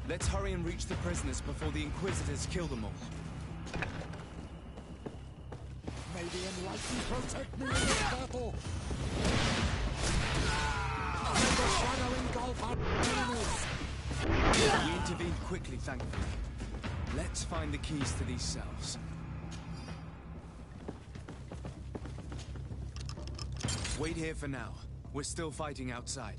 Let's hurry and reach the prisoners before the Inquisitors kill them all. May the Enlightened protect me in this battle! May the shadow engulf our enemies! We intervened quickly, thankfully. Let's find the keys to these cells. Wait here for now. We're still fighting outside.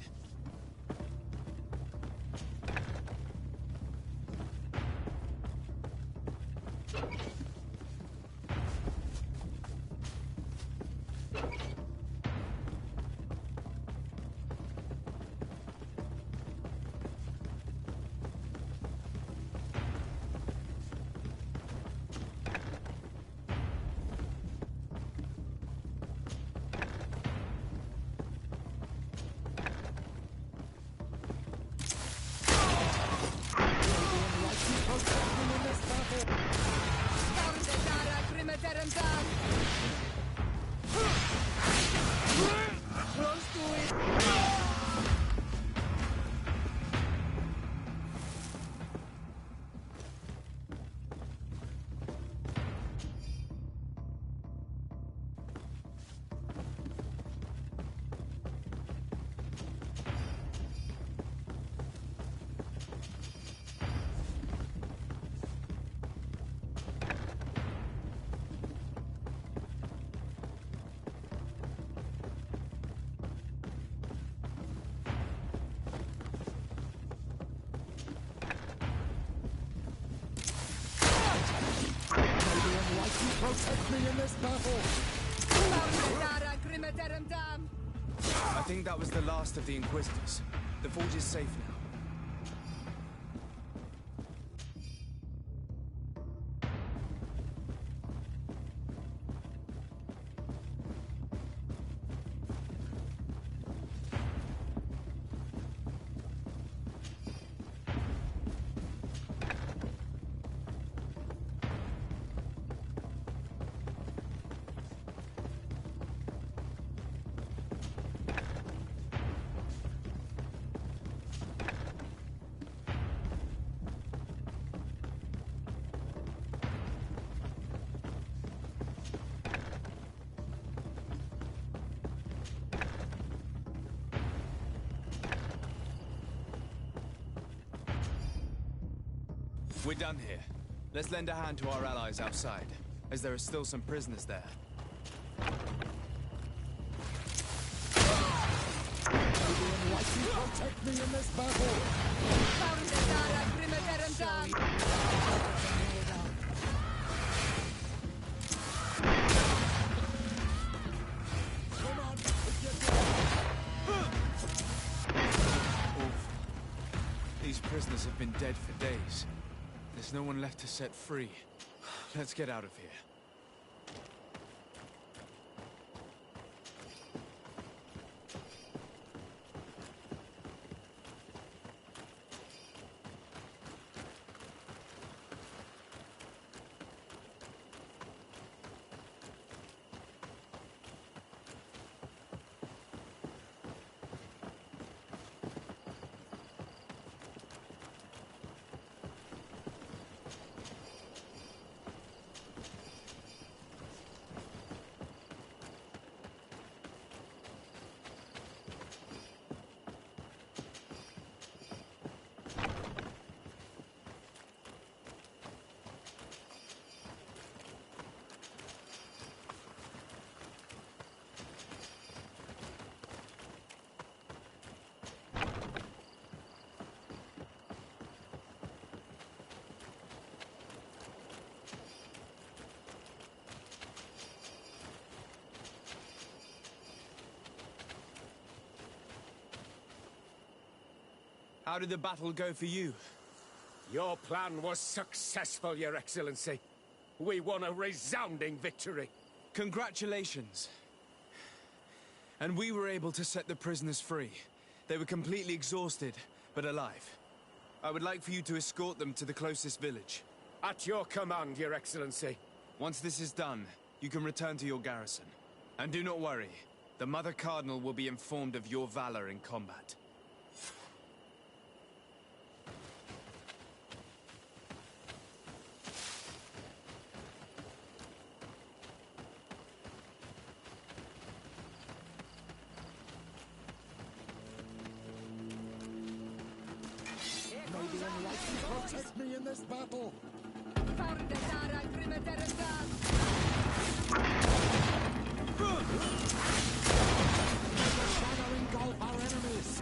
Protect me in this battle! I think that was the last of the Inquisitors. The forge is safe now. We're done here. Let's lend a hand to our allies outside, as there are still some prisoners there. Protect me in this battle! These prisoners have been dead for days. There's no one left to set free. Let's get out of here. How did the battle go for you? Your plan was successful, Your Excellency. We won a resounding victory. Congratulations. And we were able to set the prisoners free. They were completely exhausted, but alive. I would like for you to escort them to the closest village. At your command, Your Excellency. Once this is done, you can return to your garrison. And do not worry, the Mother Cardinal will be informed of your valor in combat. May the Enlightened protect me in this battle! Shadow engulf our enemies!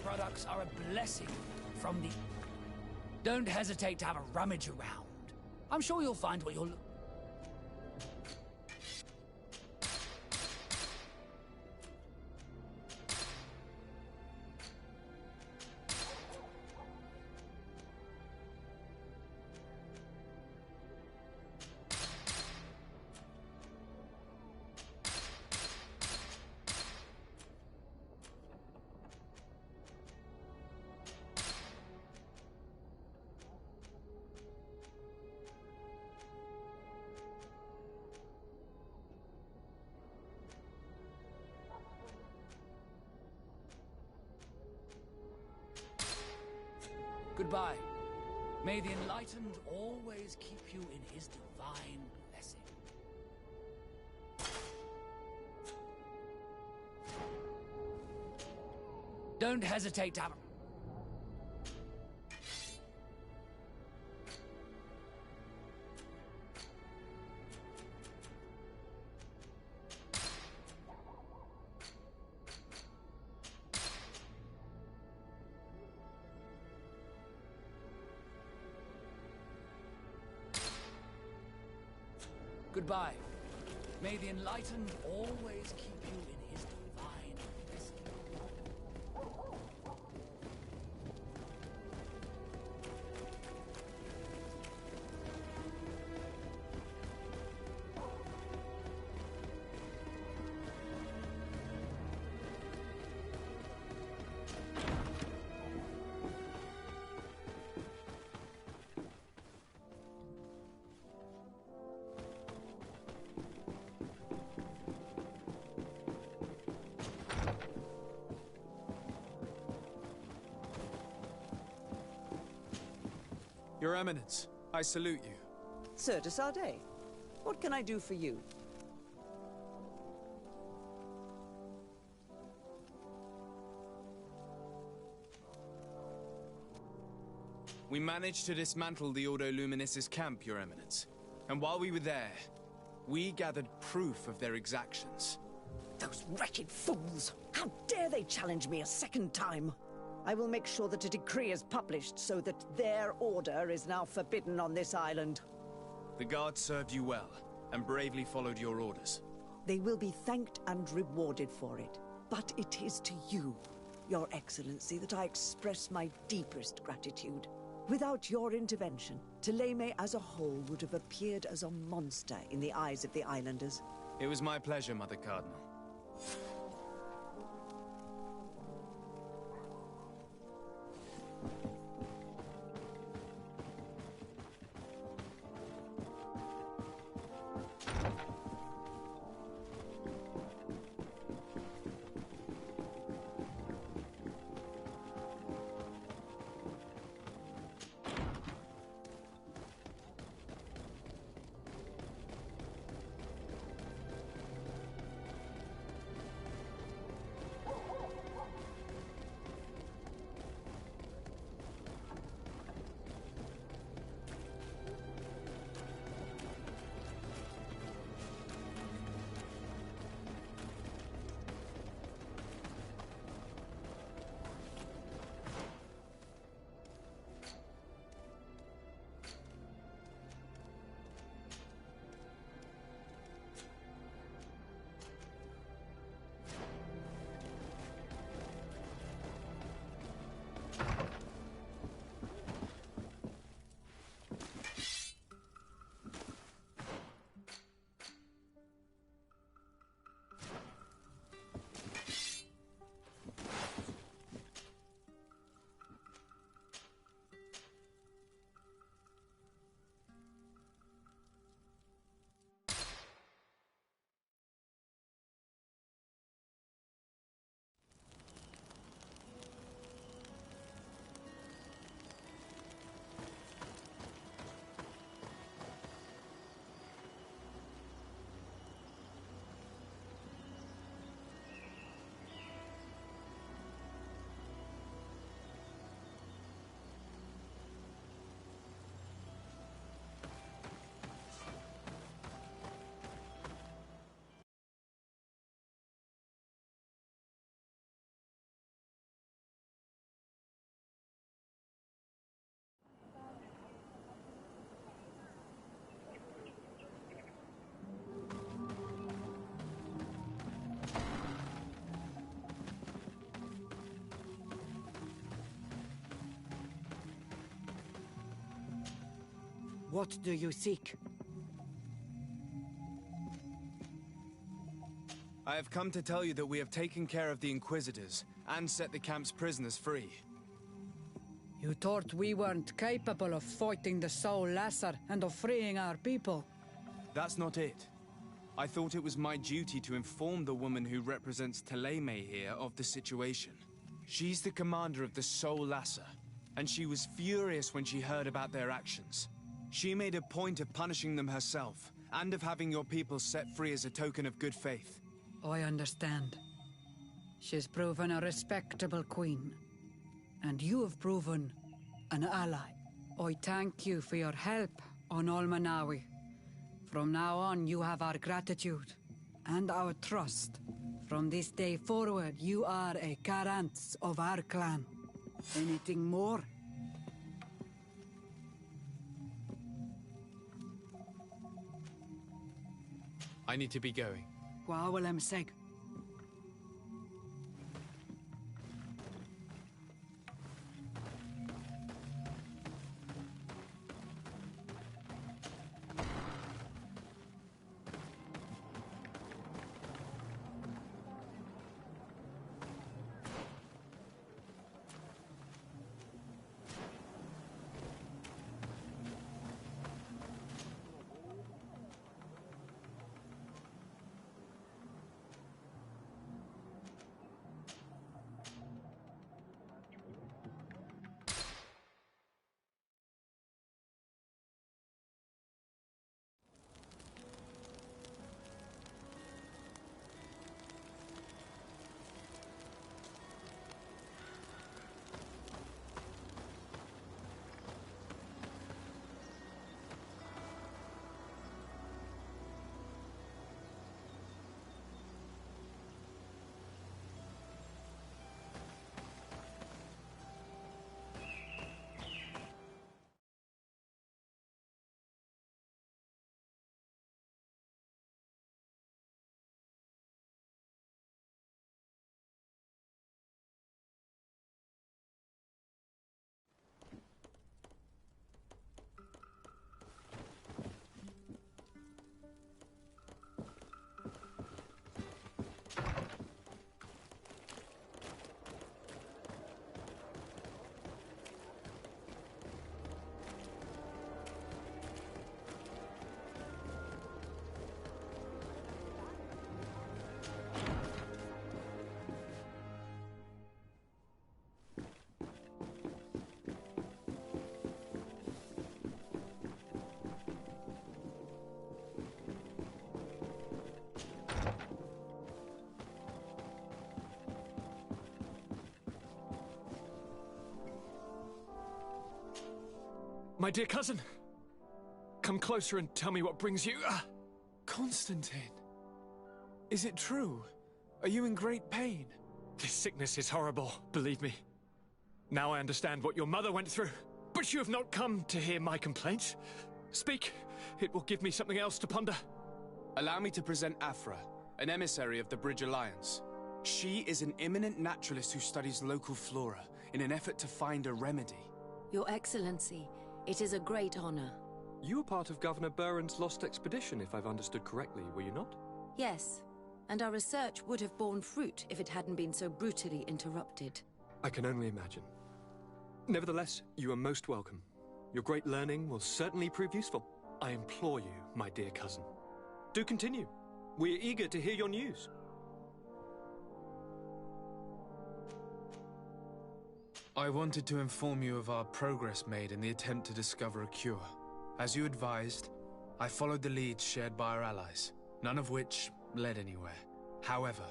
Products are a blessing from the... Don't hesitate to have a rummage around. I'm sure you'll find what you'll... Goodbye. May the Enlightened always keep you in his divine blessing. Don't hesitate to have... Goodbye. May the Enlightened always keep you in his divine blessing. Your Eminence, I salute you. Sir de Sardet, what can I do for you? We managed to dismantle the Ordo Luminis' camp, Your Eminence. And while we were there, we gathered proof of their exactions. Those wretched fools! How dare they challenge me a second time? I will make sure that a decree is published so that their order is now forbidden on this island. The guards served you well, and bravely followed your orders. They will be thanked and rewarded for it. But it is to you, Your Excellency, that I express my deepest gratitude. Without your intervention, Thélème as a whole would have appeared as a monster in the eyes of the islanders. It was my pleasure, Mother Cardinal. What do you seek? I have come to tell you that we have taken care of the Inquisitors and set the camp's prisoners free. You thought we weren't capable of fighting the Soul Lasser and of freeing our people? That's not it. I thought it was my duty to inform the woman who represents Teleme here of the situation. She's the commander of the Soul Lasser, and she was furious when she heard about their actions. She made a point of punishing them herself, and of having your people set free as a token of good faith. I understand. She's proven a respectable queen. And you have proven an ally. I thank you for your help on Almanawi. From now on, you have our gratitude and our trust. From this day forward, you are a Karants of our clan. Anything more? I need to be going. Wawalem seg. My dear cousin, come closer and tell me what brings you. Constantine, is it true? Are you in great pain? This sickness is horrible, believe me. Now I understand what your mother went through. But you have not come to hear my complaints. Speak, it will give me something else to ponder. Allow me to present Afra, an emissary of the Bridge Alliance. She is an eminent naturalist who studies local flora in an effort to find a remedy. Your Excellency, it is a great honor. You were part of Governor Buren's lost expedition, if I've understood correctly, were you not? Yes, and our research would have borne fruit if it hadn't been so brutally interrupted. I can only imagine. Nevertheless, you are most welcome. Your great learning will certainly prove useful. I implore you, my dear cousin. Do continue. We are eager to hear your news. I wanted to inform you of our progress made in the attempt to discover a cure. As you advised, I followed the leads shared by our allies, none of which led anywhere. However,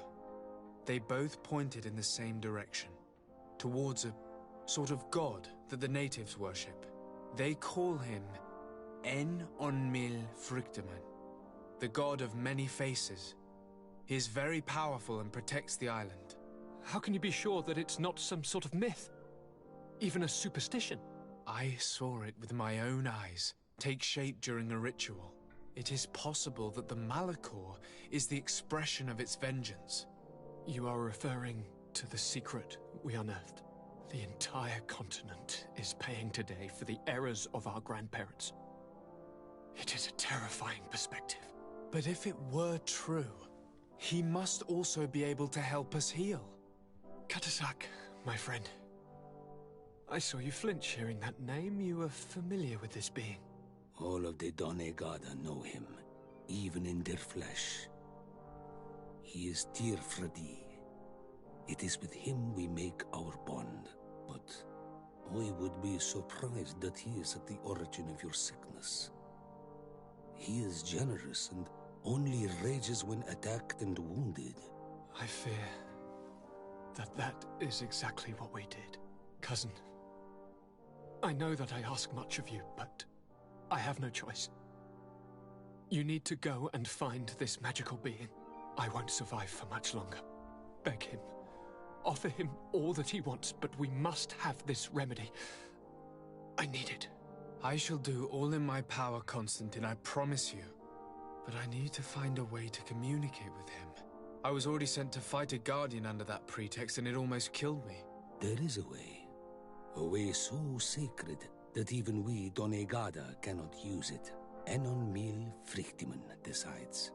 they both pointed in the same direction, towards a sort of god that the natives worship. They call him En Onmil Frictaman, the god of many faces. He is very powerful and protects the island. How can you be sure that it's not some sort of myth? Even a superstition? I saw it with my own eyes take shape during a ritual. It is possible that the Malachor is the expression of its vengeance. You are referring to the secret we unearthed. The entire continent is paying today for the errors of our grandparents. It is a terrifying perspective. But if it were true, he must also be able to help us heal. Katasak, my friend. I saw you flinch hearing that name. You were familiar with this being. All of the Donegada know him, even in their flesh. He is Tir Fradi. It is with him we make our bond, but I would be surprised that he is at the origin of your sickness. He is generous and only rages when attacked and wounded. I fear that is exactly what we did. Cousin, I know that I ask much of you, but I have no choice. You need to go and find this magical being. I won't survive for much longer. Beg him. Offer him all that he wants, but we must have this remedy. I need it. I shall do all in my power, Constantine, I promise you. But I need to find a way to communicate with him. I was already sent to fight a guardian under that pretext, and it almost killed me. There is a way. A way so sacred that even we Donegada cannot use it. Enon Mil Frictimen decides.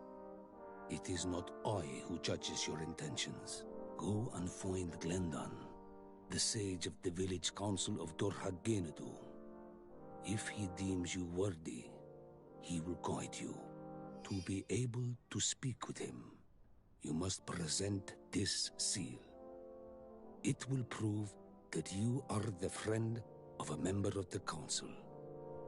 It is not I who judges your intentions. Go and find Glendan, the sage of the village council of Dorhagenedu. If he deems you worthy, he will guide you. To be able to speak with him, you must present this seal. It will prove that you are the friend of a member of the council.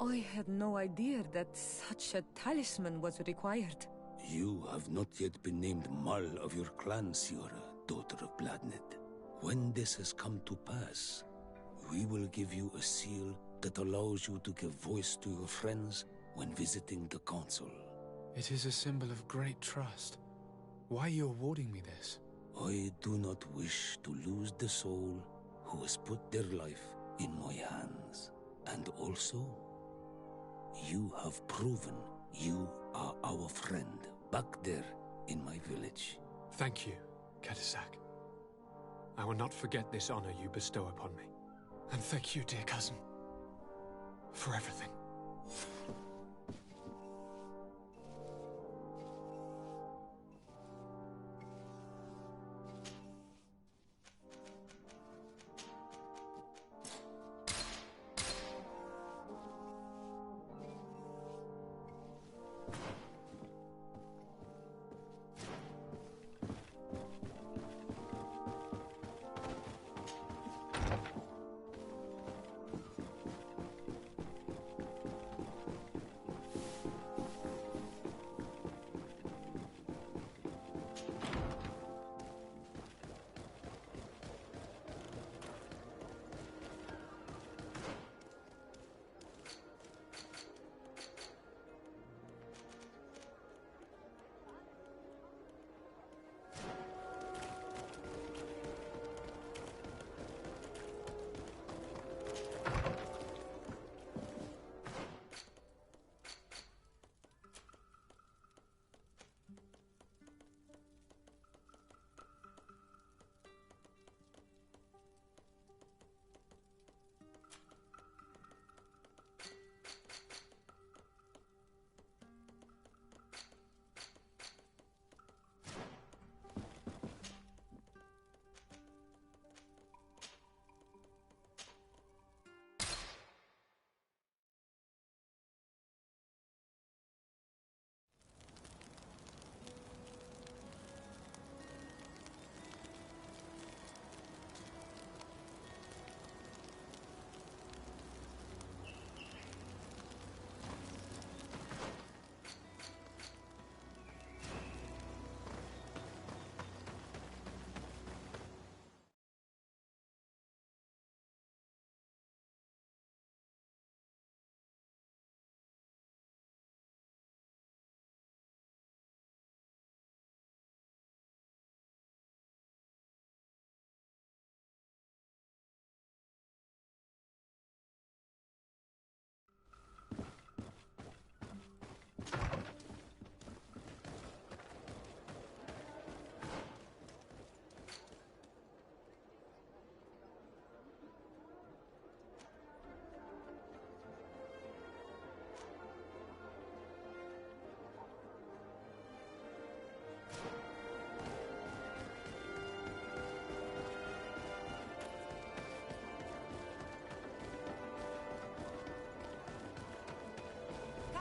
I had no idea that such a talisman was required. You have not yet been named Mal of your clan, Siora, daughter of Bladnet. When this has come to pass, we will give you a seal that allows you to give voice to your friends when visiting the council. It is a symbol of great trust. Why are you awarding me this? I do not wish to lose the soul who has put their life in my hands. And also, you have proven you are our friend back there in my village. Thank you, Katasak. I will not forget this honor you bestow upon me. And thank you, dear cousin, for everything.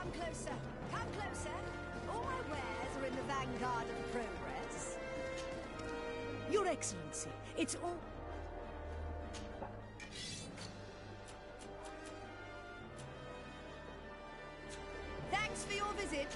Come closer. Come closer. All my wares are in the vanguard of progress. Your Excellency, it's all... Thanks for your visit.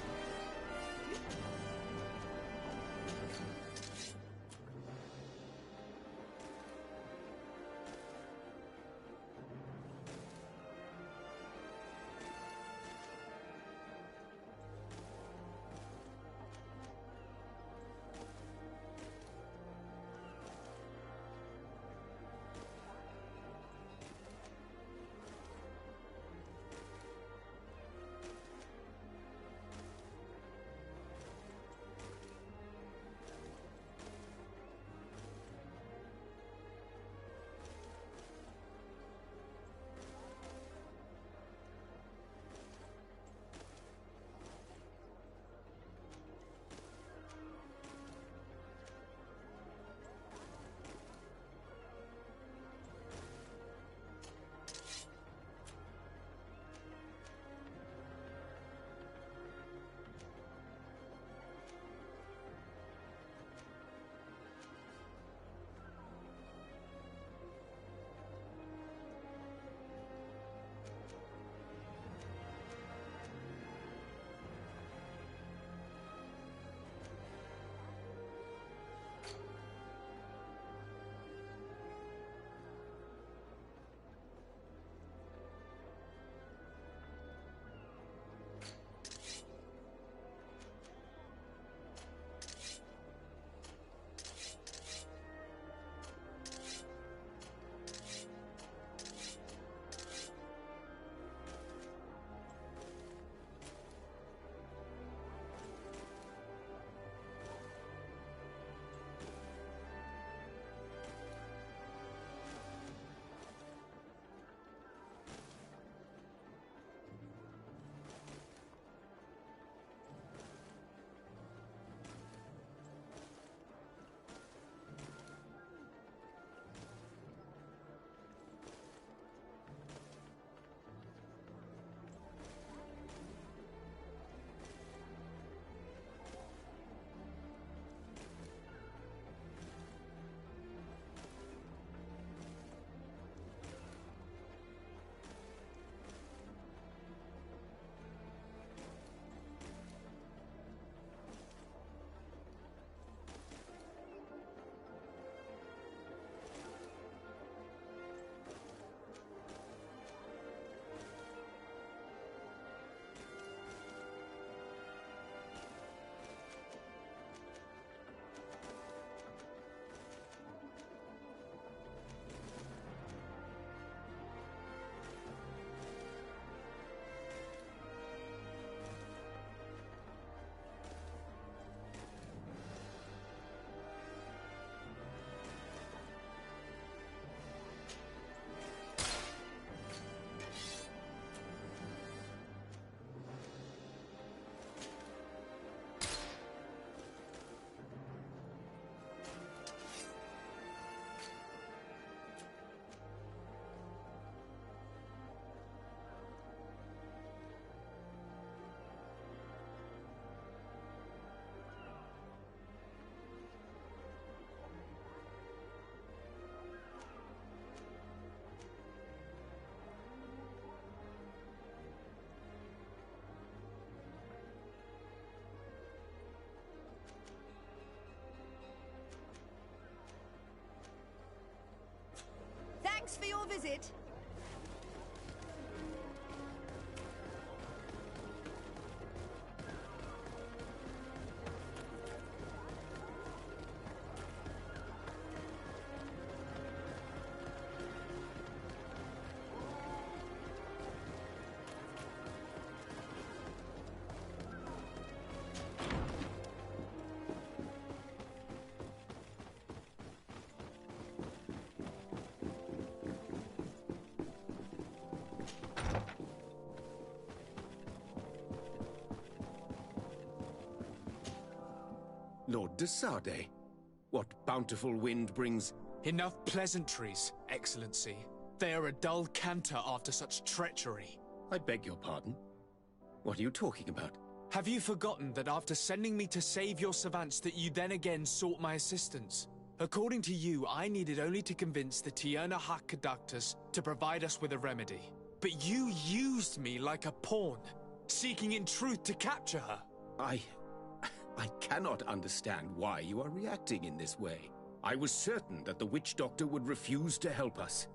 Thanks for your visit. Lord de Sardet, what bountiful wind brings... Enough pleasantries, Excellency. They are a dull canter after such treachery. I beg your pardon? What are you talking about? Have you forgotten that after sending me to save your savants that you then again sought my assistance? According to you, I needed only to convince the Tierna Hak conductors to provide us with a remedy. But you used me like a pawn, seeking in truth to capture her. I cannot understand why you are reacting in this way. I was certain that the witch doctor would refuse to help us.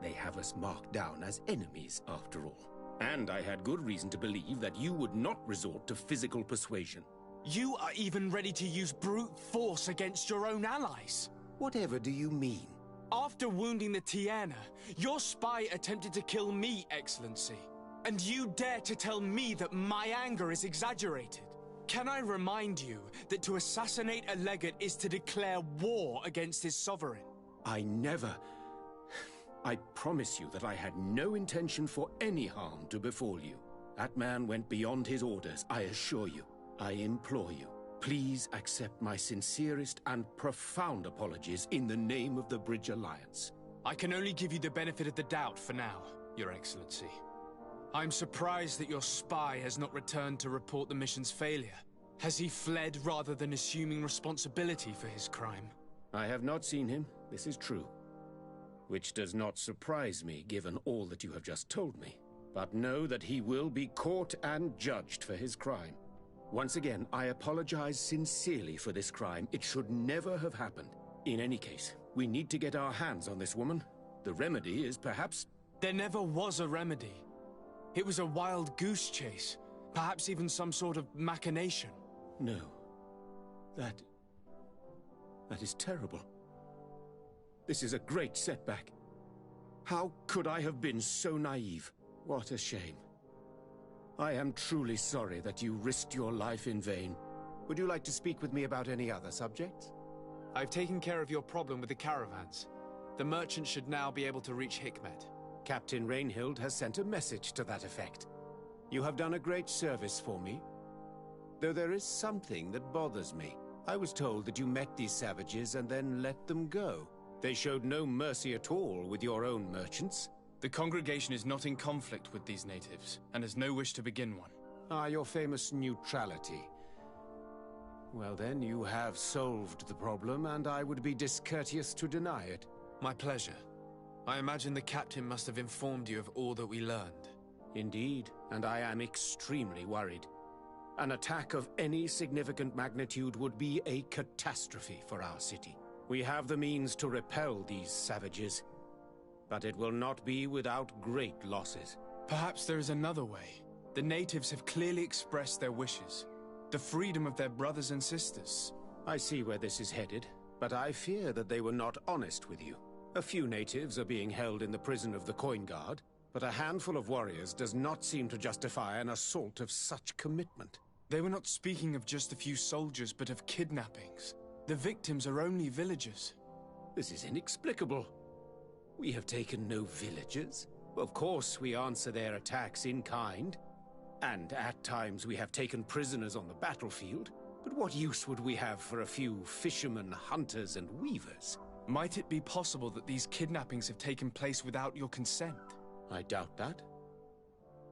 They have us marked down as enemies, after all. And I had good reason to believe that you would not resort to physical persuasion. You are even ready to use brute force against your own allies. Whatever do you mean? After wounding the Tierna, your spy attempted to kill me, Excellency. And you dare to tell me that my anger is exaggerated? Can I remind you that to assassinate a legate is to declare war against his sovereign? I promise you that I had no intention for any harm to befall you. That man went beyond his orders, I assure you. I implore you, please accept my sincerest and profound apologies in the name of the Bridge Alliance. I can only give you the benefit of the doubt for now, Your Excellency. I'm surprised that your spy has not returned to report the mission's failure. Has he fled rather than assuming responsibility for his crime? I have not seen him, this is true. Which does not surprise me, given all that you have just told me. But know that he will be caught and judged for his crime. Once again, I apologize sincerely for this crime. It should never have happened. In any case, we need to get our hands on this woman. The remedy is perhaps... There never was a remedy. It was a wild goose chase. Perhaps even some sort of machination. No. That is terrible. This is a great setback. How could I have been so naive? What a shame. I am truly sorry that you risked your life in vain. Would you like to speak with me about any other subjects? I've taken care of your problem with the caravans. The merchant should now be able to reach Hikmet. Captain Rainhild has sent a message to that effect. You have done a great service for me. Though there is something that bothers me. I was told that you met these savages and then let them go. They showed no mercy at all with your own merchants. The congregation is not in conflict with these natives, and has no wish to begin one. Ah, your famous neutrality. Well then, you have solved the problem, and I would be discourteous to deny it. My pleasure. I imagine the captain must have informed you of all that we learned. Indeed, and I am extremely worried. An attack of any significant magnitude would be a catastrophe for our city. We have the means to repel these savages, but it will not be without great losses. Perhaps there is another way. The natives have clearly expressed their wishes. The freedom of their brothers and sisters. I see where this is headed, but I fear that they were not honest with you. A few natives are being held in the prison of the Coin Guard, but a handful of warriors does not seem to justify an assault of such commitment. They were not speaking of just a few soldiers, but of kidnappings. The victims are only villagers. This is inexplicable. We have taken no villagers. Of course, we answer their attacks in kind. And at times we have taken prisoners on the battlefield. But what use would we have for a few fishermen, hunters, and weavers? Might it be possible that these kidnappings have taken place without your consent? I doubt that.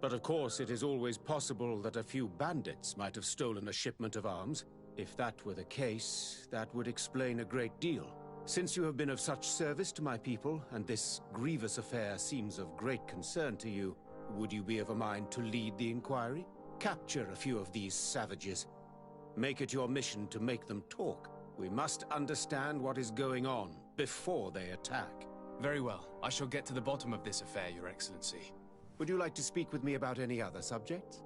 But of course, it is always possible that a few bandits might have stolen a shipment of arms. If that were the case, that would explain a great deal. Since you have been of such service to my people, and this grievous affair seems of great concern to you, would you be of a mind to lead the inquiry? Capture a few of these savages. Make it your mission to make them talk. We must understand what is going on before they attack. Very well. I shall get to the bottom of this affair, Your Excellency. Would you like to speak with me about any other subjects?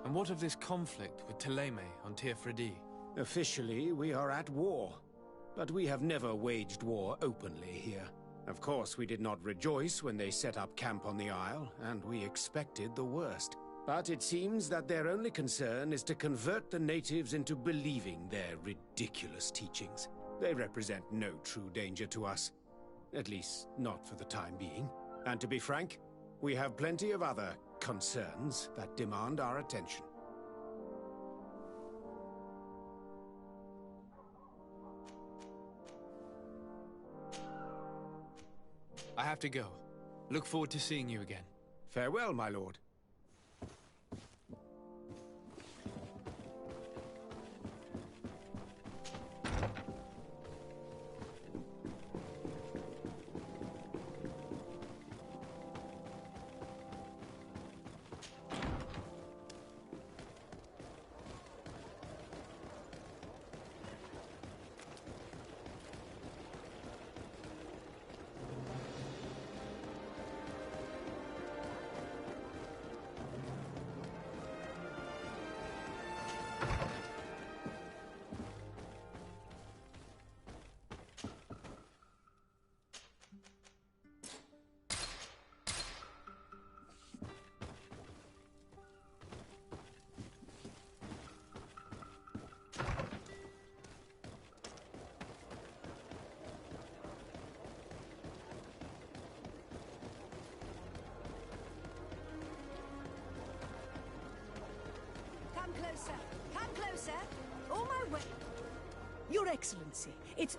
And what of this conflict with Thélème on Tir-Fredi? Officially, we are at war. But we have never waged war openly here. Of course, we did not rejoice when they set up camp on the Isle, and we expected the worst. But it seems that their only concern is to convert the natives into believing their ridiculous teachings. They represent no true danger to us. At least, not for the time being. And to be frank, we have plenty of other concerns that demand our attention. I have to go. Look forward to seeing you again. Farewell, my lord. Come closer. Come closer. All my way. Your Excellency, it's...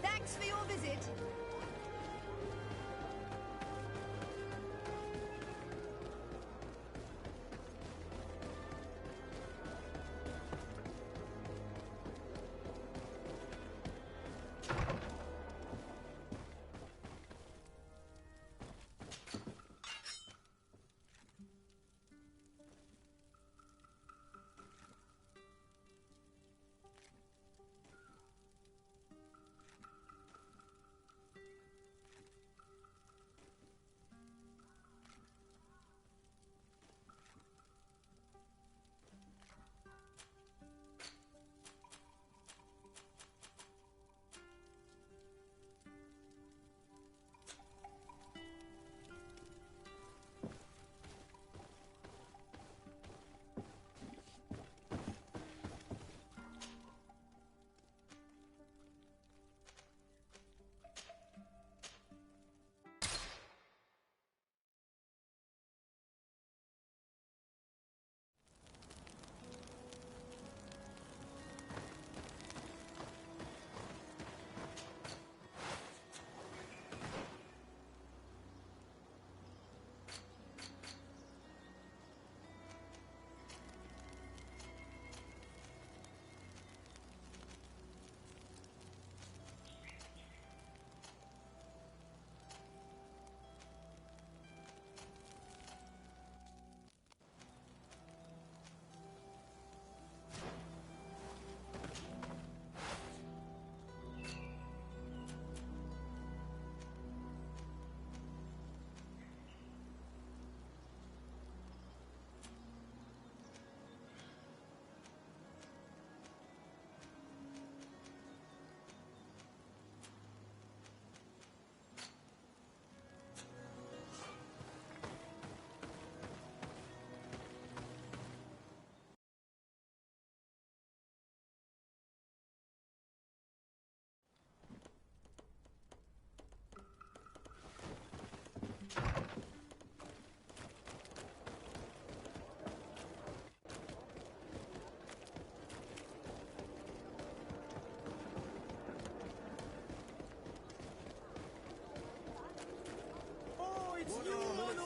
Thanks for your visit.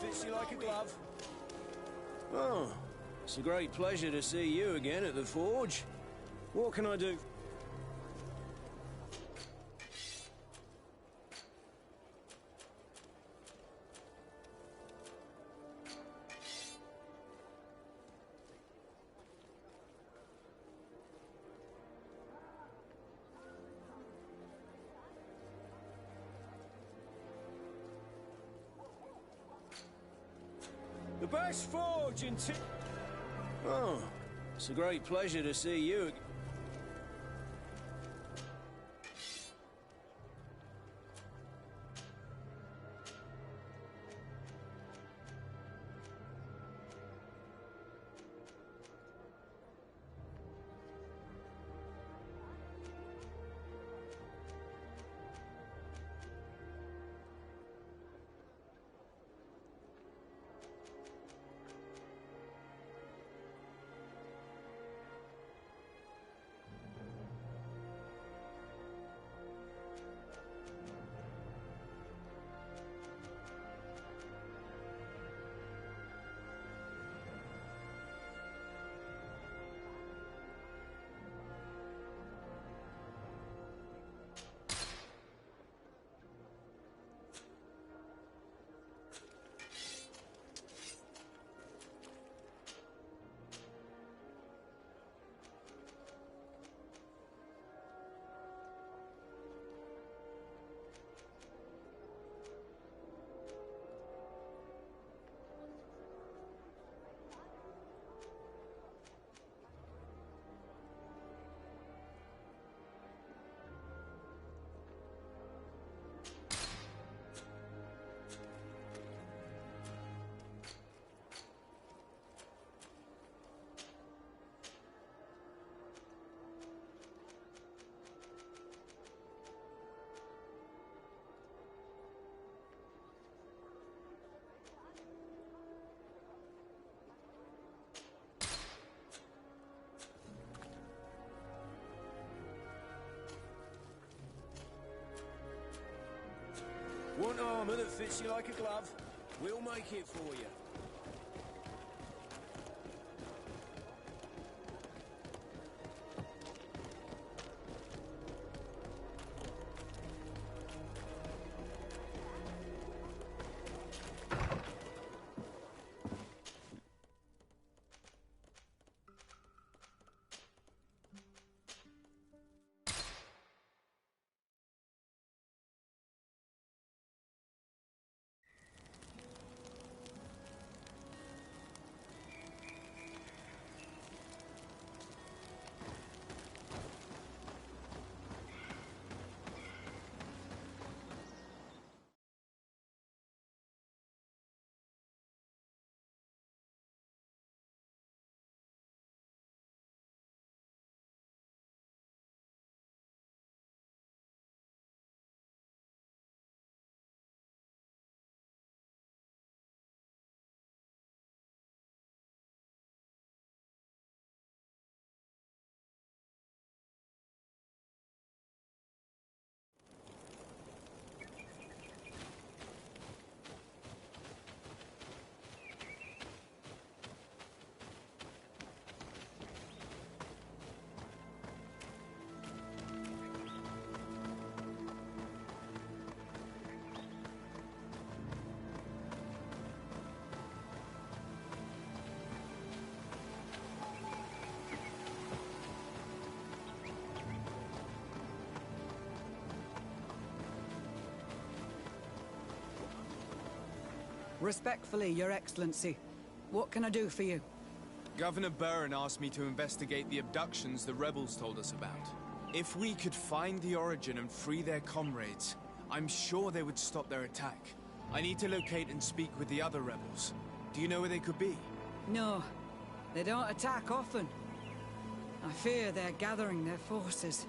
Fits you like a glove. Oh, it's a great pleasure to see you again at the forge. What can I do? The best forge in Oh, it's a great pleasure to see you. Want armor that fits you like a glove? We'll make it for you. Respectfully, Your Excellency. What can I do for you? Governor Burren asked me to investigate the abductions the rebels told us about. If we could find the origin and free their comrades, I'm sure they would stop their attack. I need to locate and speak with the other rebels. Do you know where they could be? No. They don't attack often. I fear they're gathering their forces.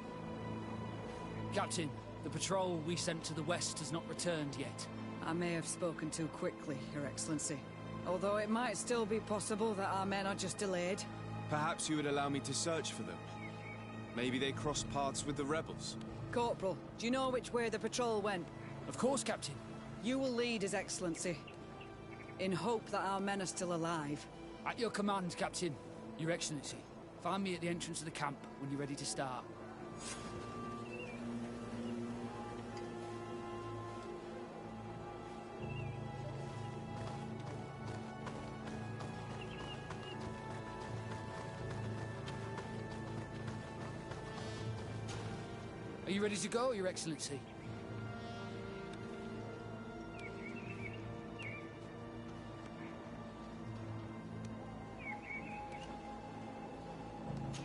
Captain, the patrol we sent to the west has not returned yet. I may have spoken too quickly, Your Excellency. Although it might still be possible that our men are just delayed. Perhaps you would allow me to search for them. Maybe they crossed paths with the rebels. Corporal, do you know which way the patrol went? Of course, Captain. You will lead, His Excellency. In hope that our men are still alive. At your command, Captain. Your Excellency. Find me at the entrance of the camp when you're ready to start. Are you ready to go, Your Excellency?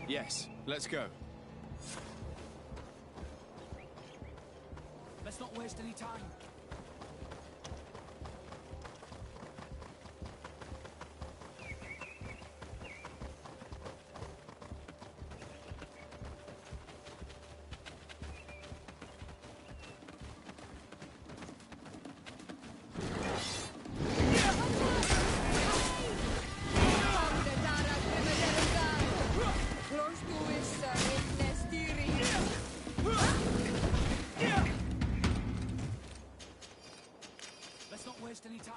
Yes, let's go. Let's not waste any time. Any time.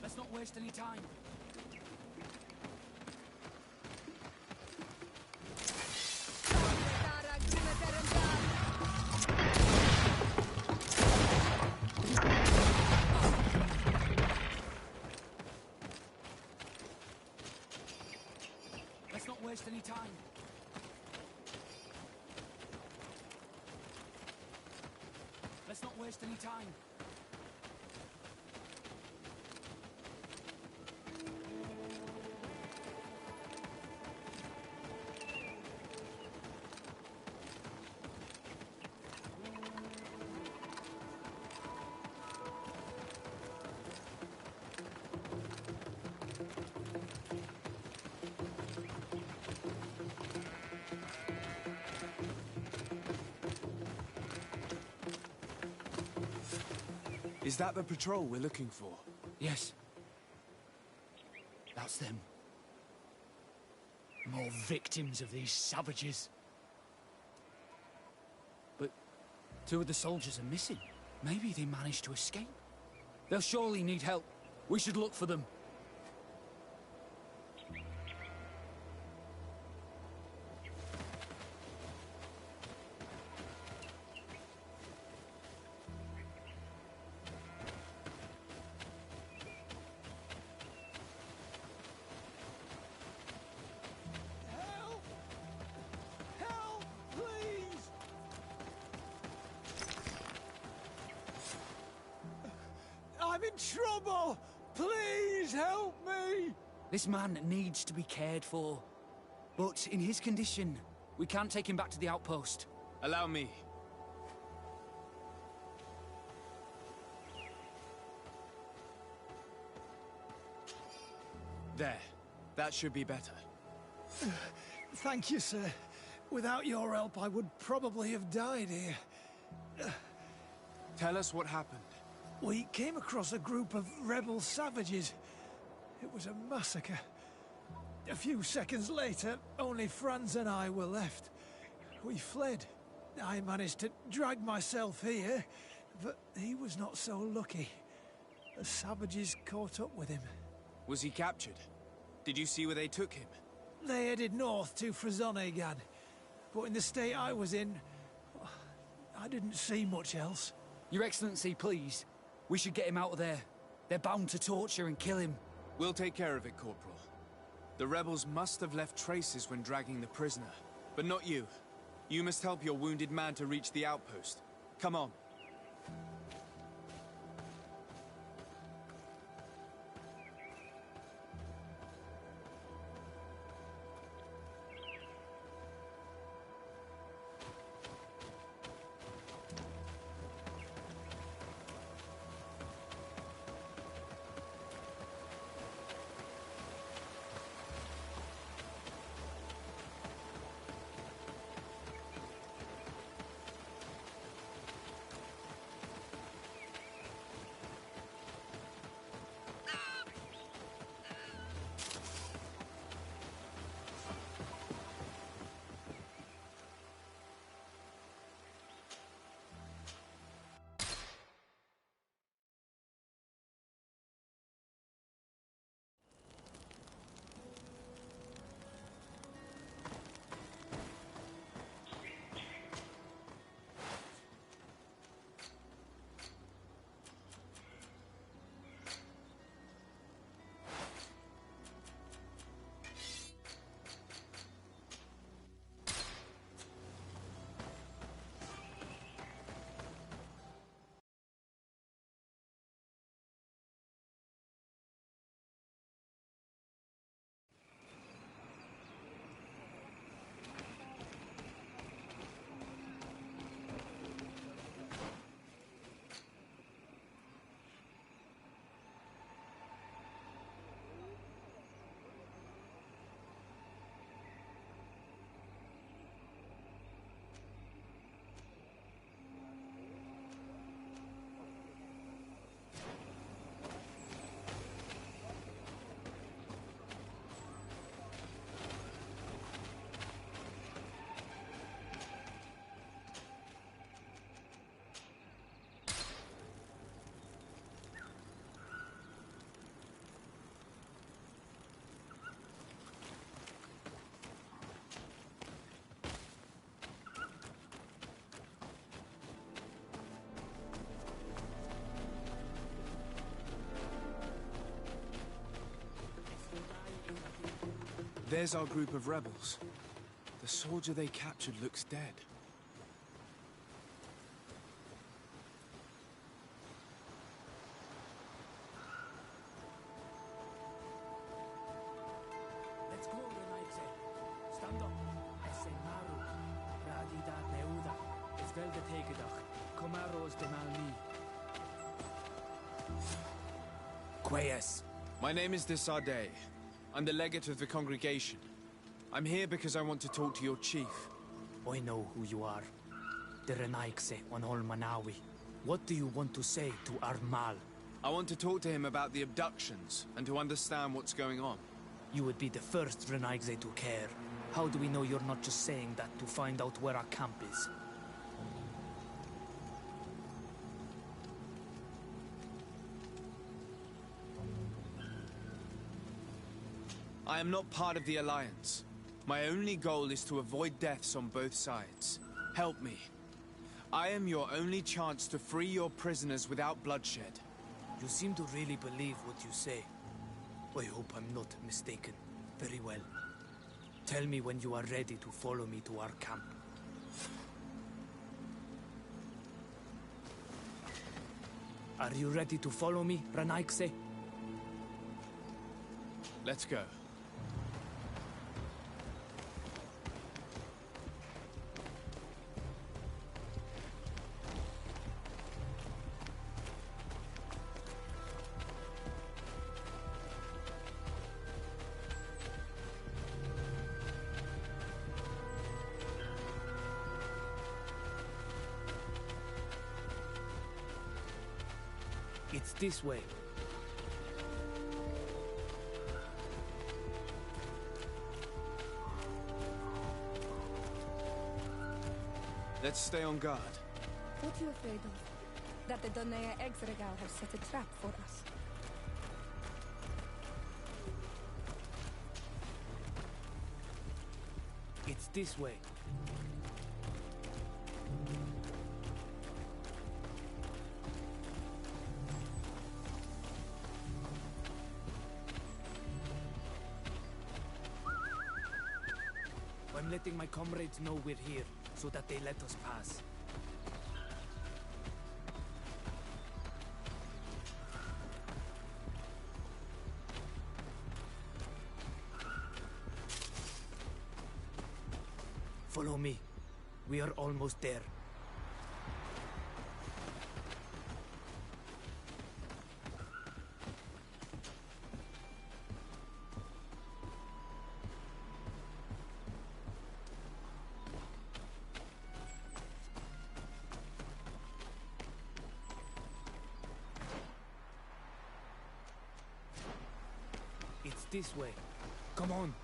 Let's not waste any time. Let's not waste any time. Let's not waste any time. Is that the patrol we're looking for? Yes. That's them. More victims of these savages. 2 of the soldiers are missing. Maybe they managed to escape. They'll surely need help. We should look for them. I'm in trouble! Please help me! This man needs to be cared for. But in his condition, we can't take him back to the outpost. Allow me. There. That should be better. Thank you, sir. Without your help, I would probably have died here. Tell us what happened. We came across a group of rebel savages. It was a massacre. A few seconds later, only Franz and I were left. We fled. I managed to drag myself here, but he was not so lucky. The savages caught up with him. Was he captured? Did you see where they took him? They headed north to Frazonegan, but in the state I was in, I didn't see much else. Your Excellency, please. We should get him out of there. They're bound to torture and kill him. We'll take care of it, Corporal. The rebels must have left traces when dragging the prisoner. But not you. You must help your wounded man to reach the outpost. Come on. There's our group of rebels. The soldier they captured looks dead. Let's go, Renaigse. Stand up. Esse maru. Radi da neuda. Es velde tegedach. Comaros de malmi. Quayes. My name is de Sade. I'm the legate of the congregation. I'm here because I want to talk to your chief. I know who you are. The Renaigse on Ol Manawi. What do you want to say to Armal? I want to talk to him about the abductions and to understand what's going on. You would be the first Renaigse to care. How do we know you're not just saying that to find out where our camp is? I am not part of the Alliance. My only goal is to avoid deaths on both sides. Help me. I am your only chance to free your prisoners without bloodshed. You seem to really believe what you say. I hope I'm not mistaken. Very well. Tell me when you are ready to follow me to our camp. Are you ready to follow me, Ranaikse? Let's go. It's this way. Let's stay on guard. What are you afraid of? That the Donea Exregal have set a trap for us. It's this way. I'm letting my comrades know we're here, so that they let us pass. Follow me. We are almost there. It's this way. Come on.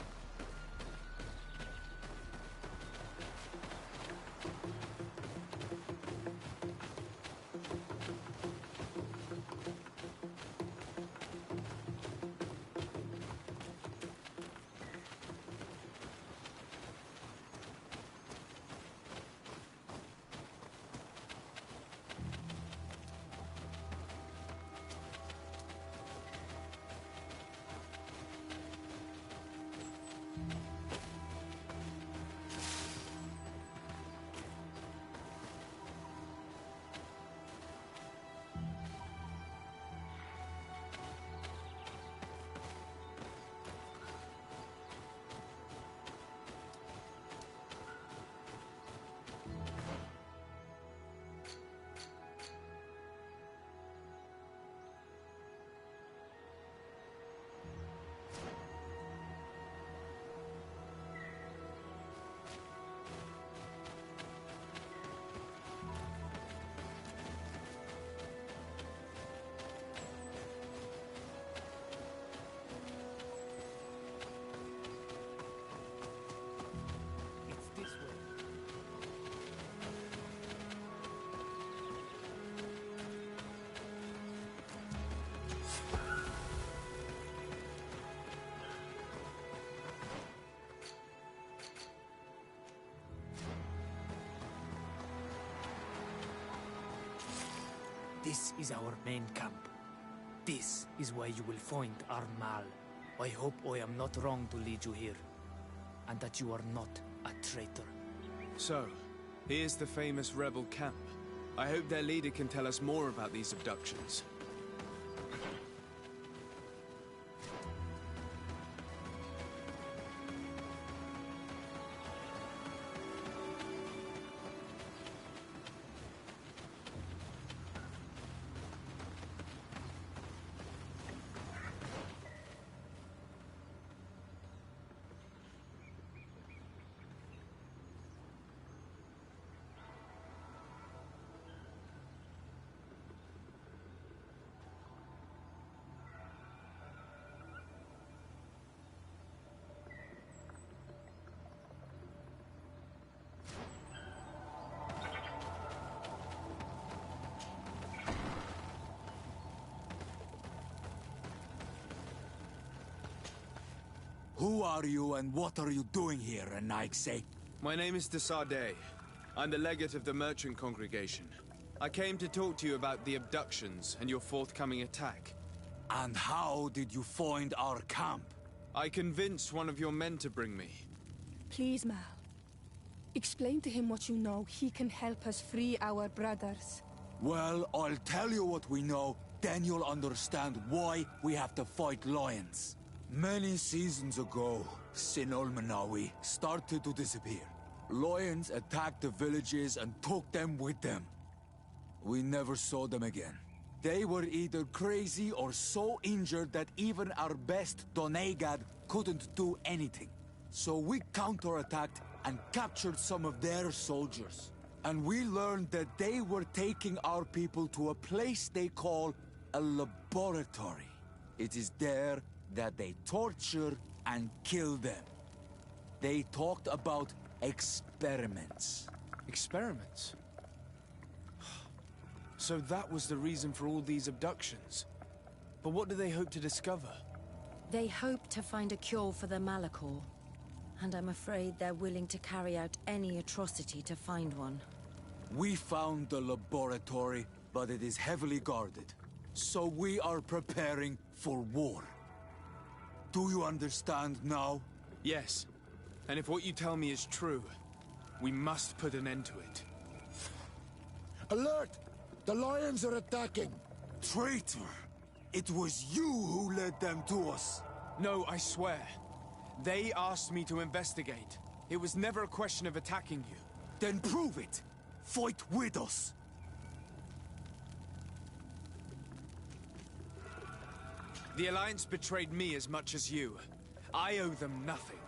This is our main camp. This is where you will find our Mal. I hope I am not wrong to lead you here, and that you are not a traitor. So, here's the famous rebel camp. I hope their leader can tell us more about these abductions. Who are you and what are you doing here, Anaikse? My name is Desade. I'm the legate of the merchant congregation. I came to talk to you about the abductions and your forthcoming attack. And how did you find our camp? I convinced one of your men to bring me. Please, Mal. Explain to him what you know. He can help us free our brothers. Well, I'll tell you what we know, then you'll understand why we have to fight lions. Many seasons ago, Sin Olmenawi started to disappear. Lions attacked the villages and took them with them. We never saw them again. They were either crazy or so injured that even our best Doneigad couldn't do anything. So we counterattacked and captured some of their soldiers. And we learned that they were taking our people to a place they call a laboratory. It is there that they torture and kill them. They talked about experiments. Experiments? So that was the reason for all these abductions. But what do they hope to discover? They hope to find a cure for the Malachor. And I'm afraid they're willing to carry out any atrocity to find one. We found the laboratory, but it is heavily guarded. So we are preparing for war. Do you understand now? Yes. And if what you tell me is true, we must put an end to it. Alert! The lions are attacking! Traitor! It was you who led them to us! No, I swear. They asked me to investigate. It was never a question of attacking you. Then prove it! Fight with us! The Alliance betrayed me as much as you. I owe them nothing.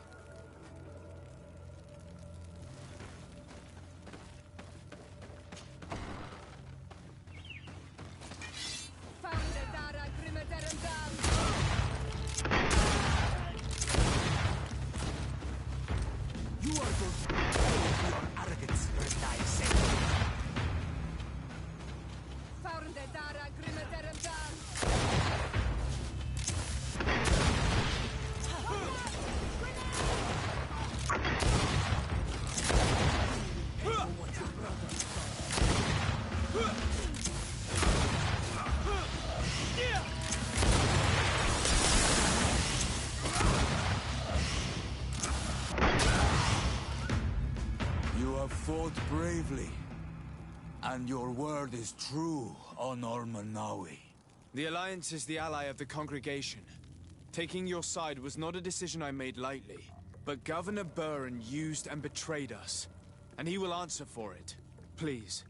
You are going to pay for your arrogance, Anaikse. You have fought bravely, and your word is true on Olmenawi. The Alliance is the ally of the congregation. Taking your side was not a decision I made lightly, but Governor Burren used and betrayed us, and he will answer for it. Please,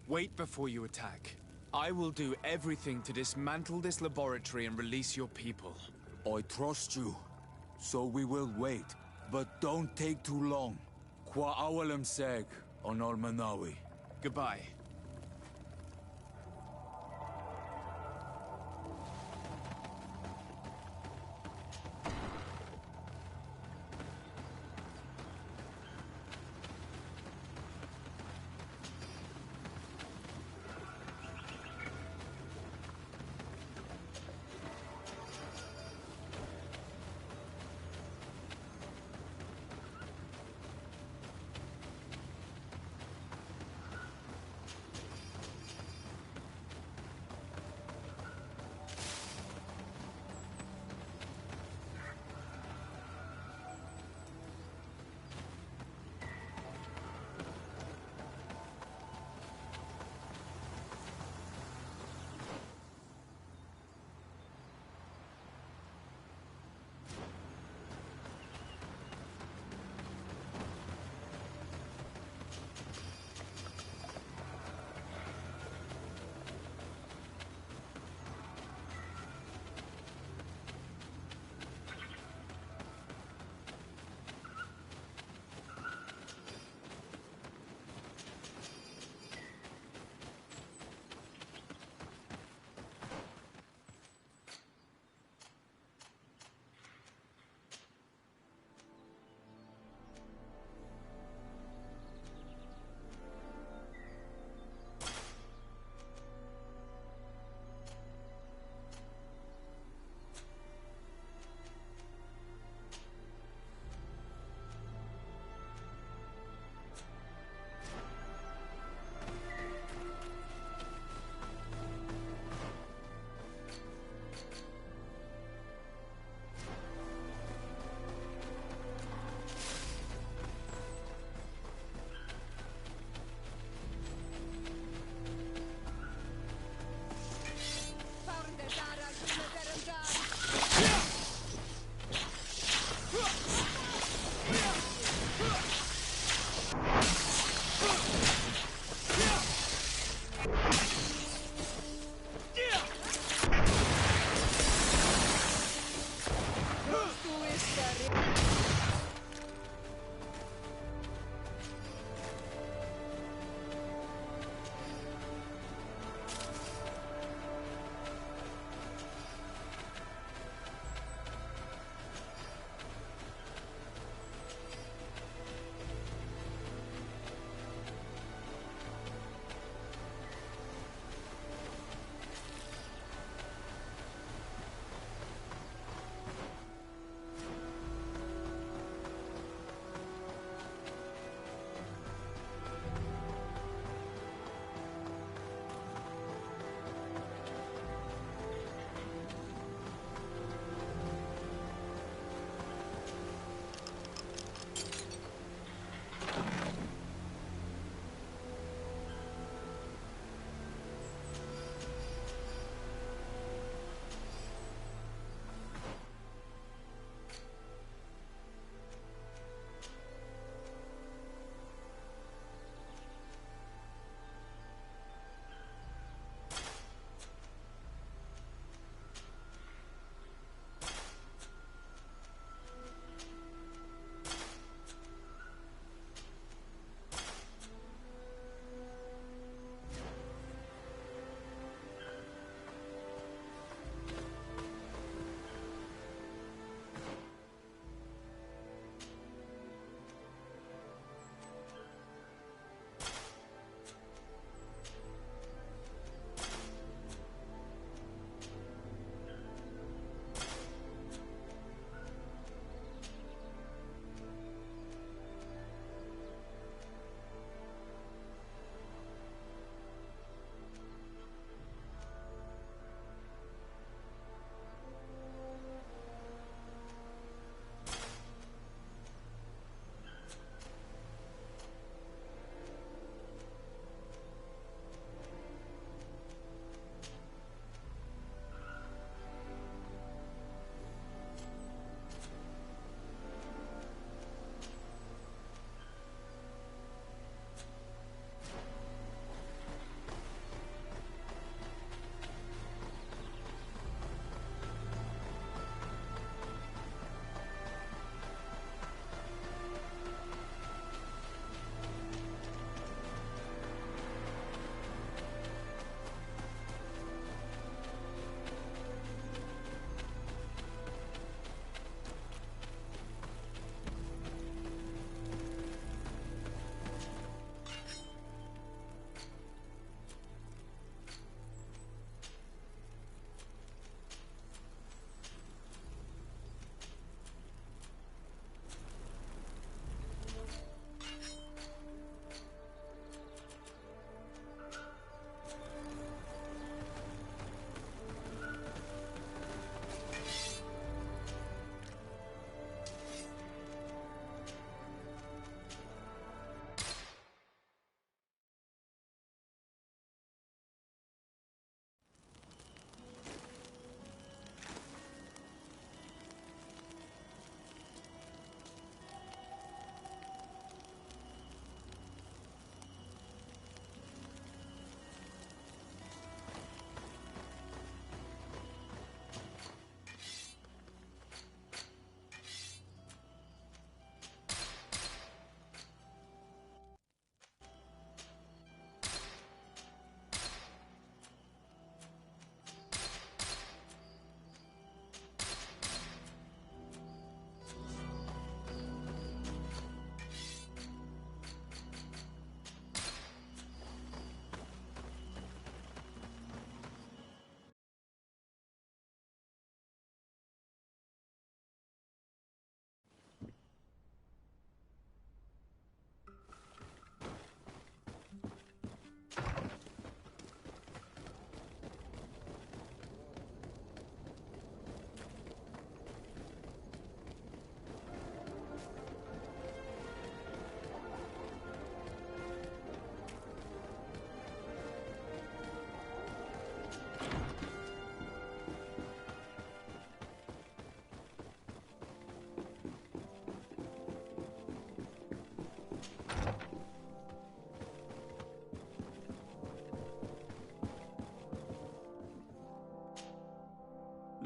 wait before you attack. I will do everything to dismantle this laboratory and release your people. I trust you, so we will wait, but don't take too long. Qua awalem seg on Olmenawi. Goodbye.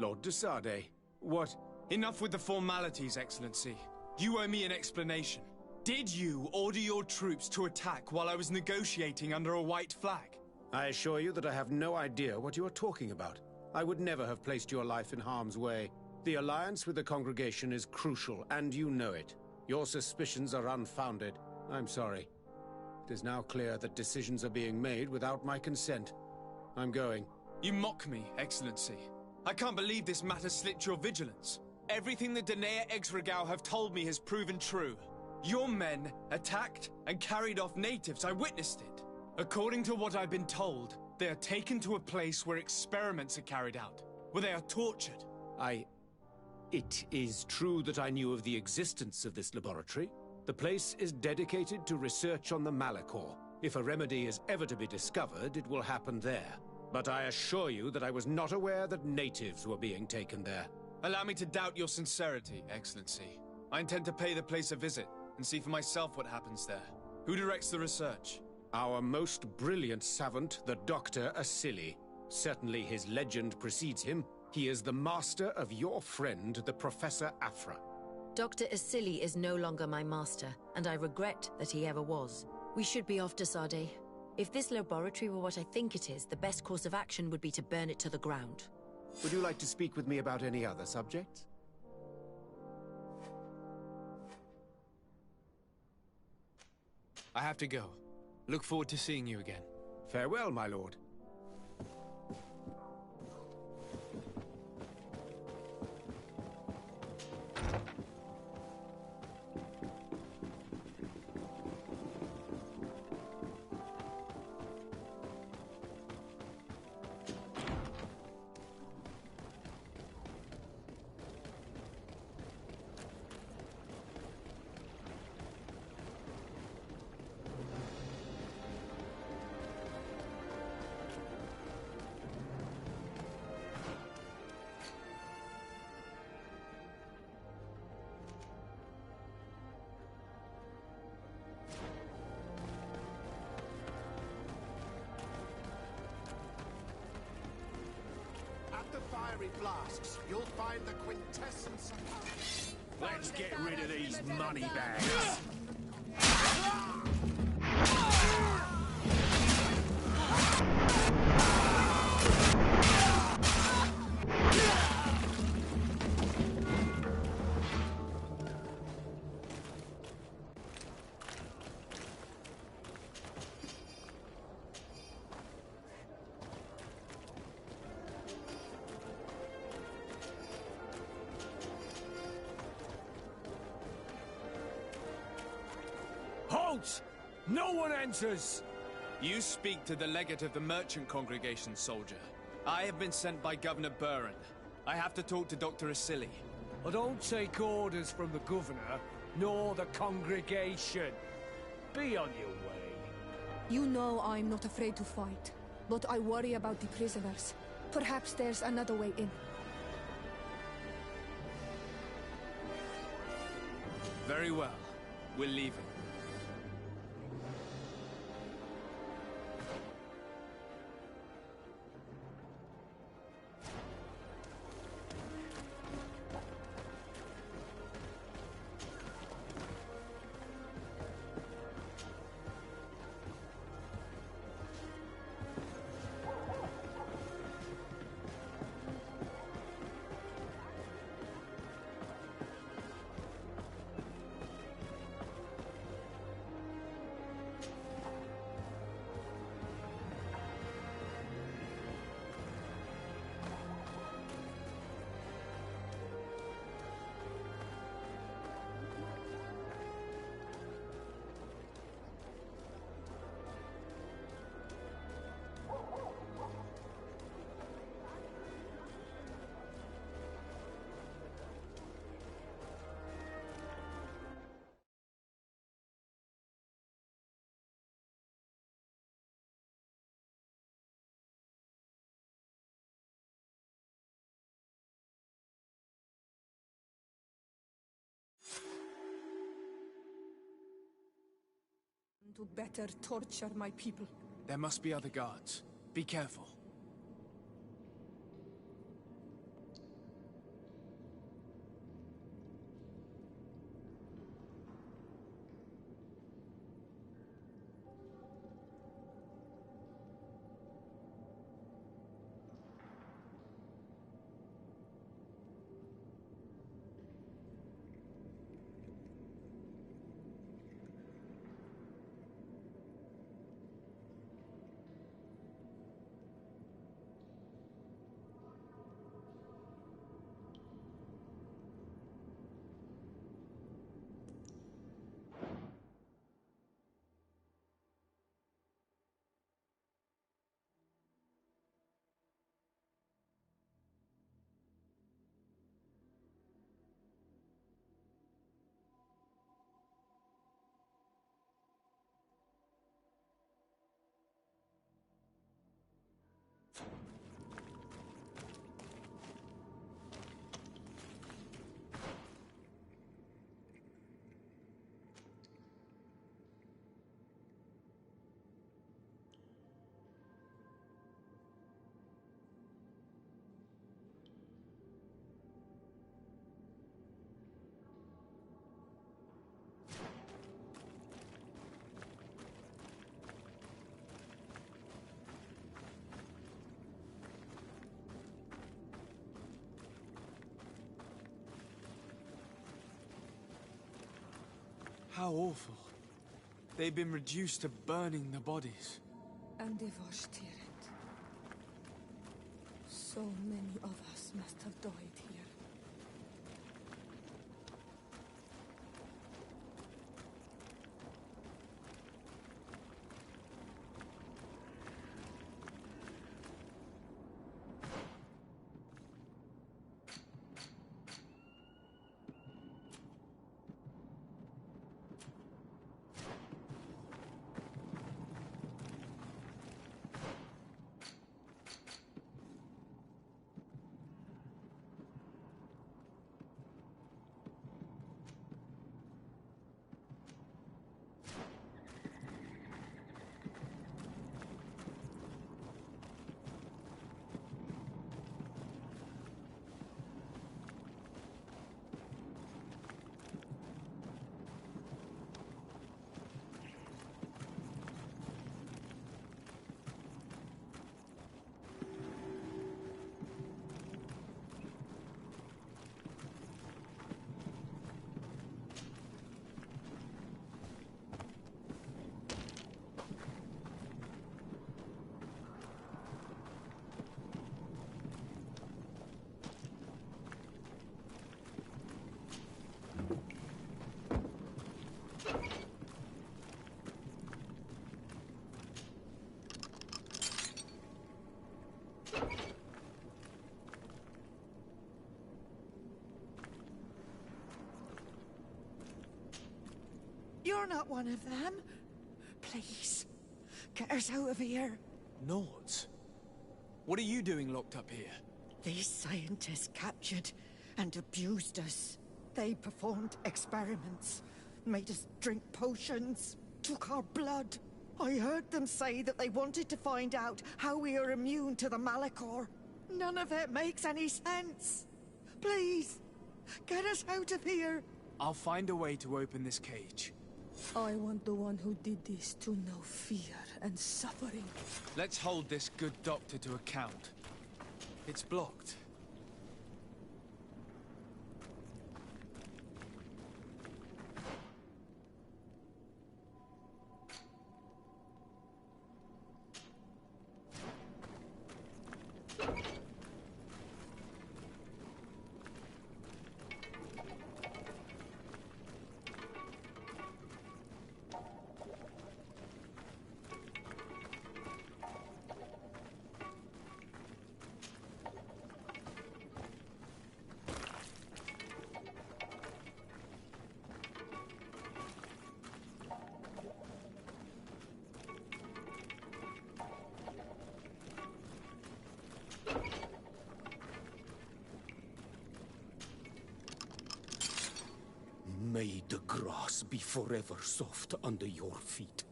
Lord de Sade. What? Enough with the formalities, Excellency. You owe me an explanation. Did you order your troops to attack while I was negotiating under a white flag? I assure you that I have no idea what you are talking about. I would never have placed your life in harm's way. The alliance with the congregation is crucial, and you know it. Your suspicions are unfounded. I'm sorry. It is now clear that decisions are being made without my consent. I'm going. You mock me, Excellency. I can't believe this matter slipped your vigilance. Everything the Danea Exregao have told me has proven true. Your men attacked and carried off natives. I witnessed it. According to what I've been told, they are taken to a place where experiments are carried out, where they are tortured. It is true that I knew of the existence of this laboratory. The place is dedicated to research on the Malachor. If a remedy is ever to be discovered, it will happen there. But I assure you that I was not aware that natives were being taken there. Allow me to doubt your sincerity, Excellency. I intend to pay the place a visit and see for myself what happens there. Who directs the research? Our most brilliant savant, the Dr. Asili. Certainly his legend precedes him. He is the master of your friend, the Professor Afra. Dr. Asili is no longer my master, and I regret that he ever was. We should be off to Sade. If this laboratory were what I think it is, the best course of action would be to burn it to the ground. Would you like to speak with me about any other subjects? I have to go. Look forward to seeing you again. Farewell, my lord. Fiery flasks, you'll find the quintessence of... Let's get rid of these money bags. Halt! No one enters! You speak to the legate of the merchant congregation, soldier. I have been sent by Governor Buren. I have to talk to Dr. Asili. I don't take orders from the governor, nor the congregation. Be on your way. You know I'm not afraid to fight, but I worry about the prisoners. Perhaps there's another way in. Very well. We're leaving. To better torture my people. There must be other guards. Be careful. How awful. They've been reduced to burning the bodies. And devastated. So many of us must have died here. You're not one of them. Please, get us out of here. Nords? What are you doing locked up here? These scientists captured and abused us. They performed experiments, made us drink potions, took our blood. I heard them say that they wanted to find out how we are immune to the Malachor. None of it makes any sense. Please, get us out of here. I'll find a way to open this cage. I want the one who did this to know fear and suffering. Let's hold this good doctor to account. It's blocked. May the grass be forever soft under your feet.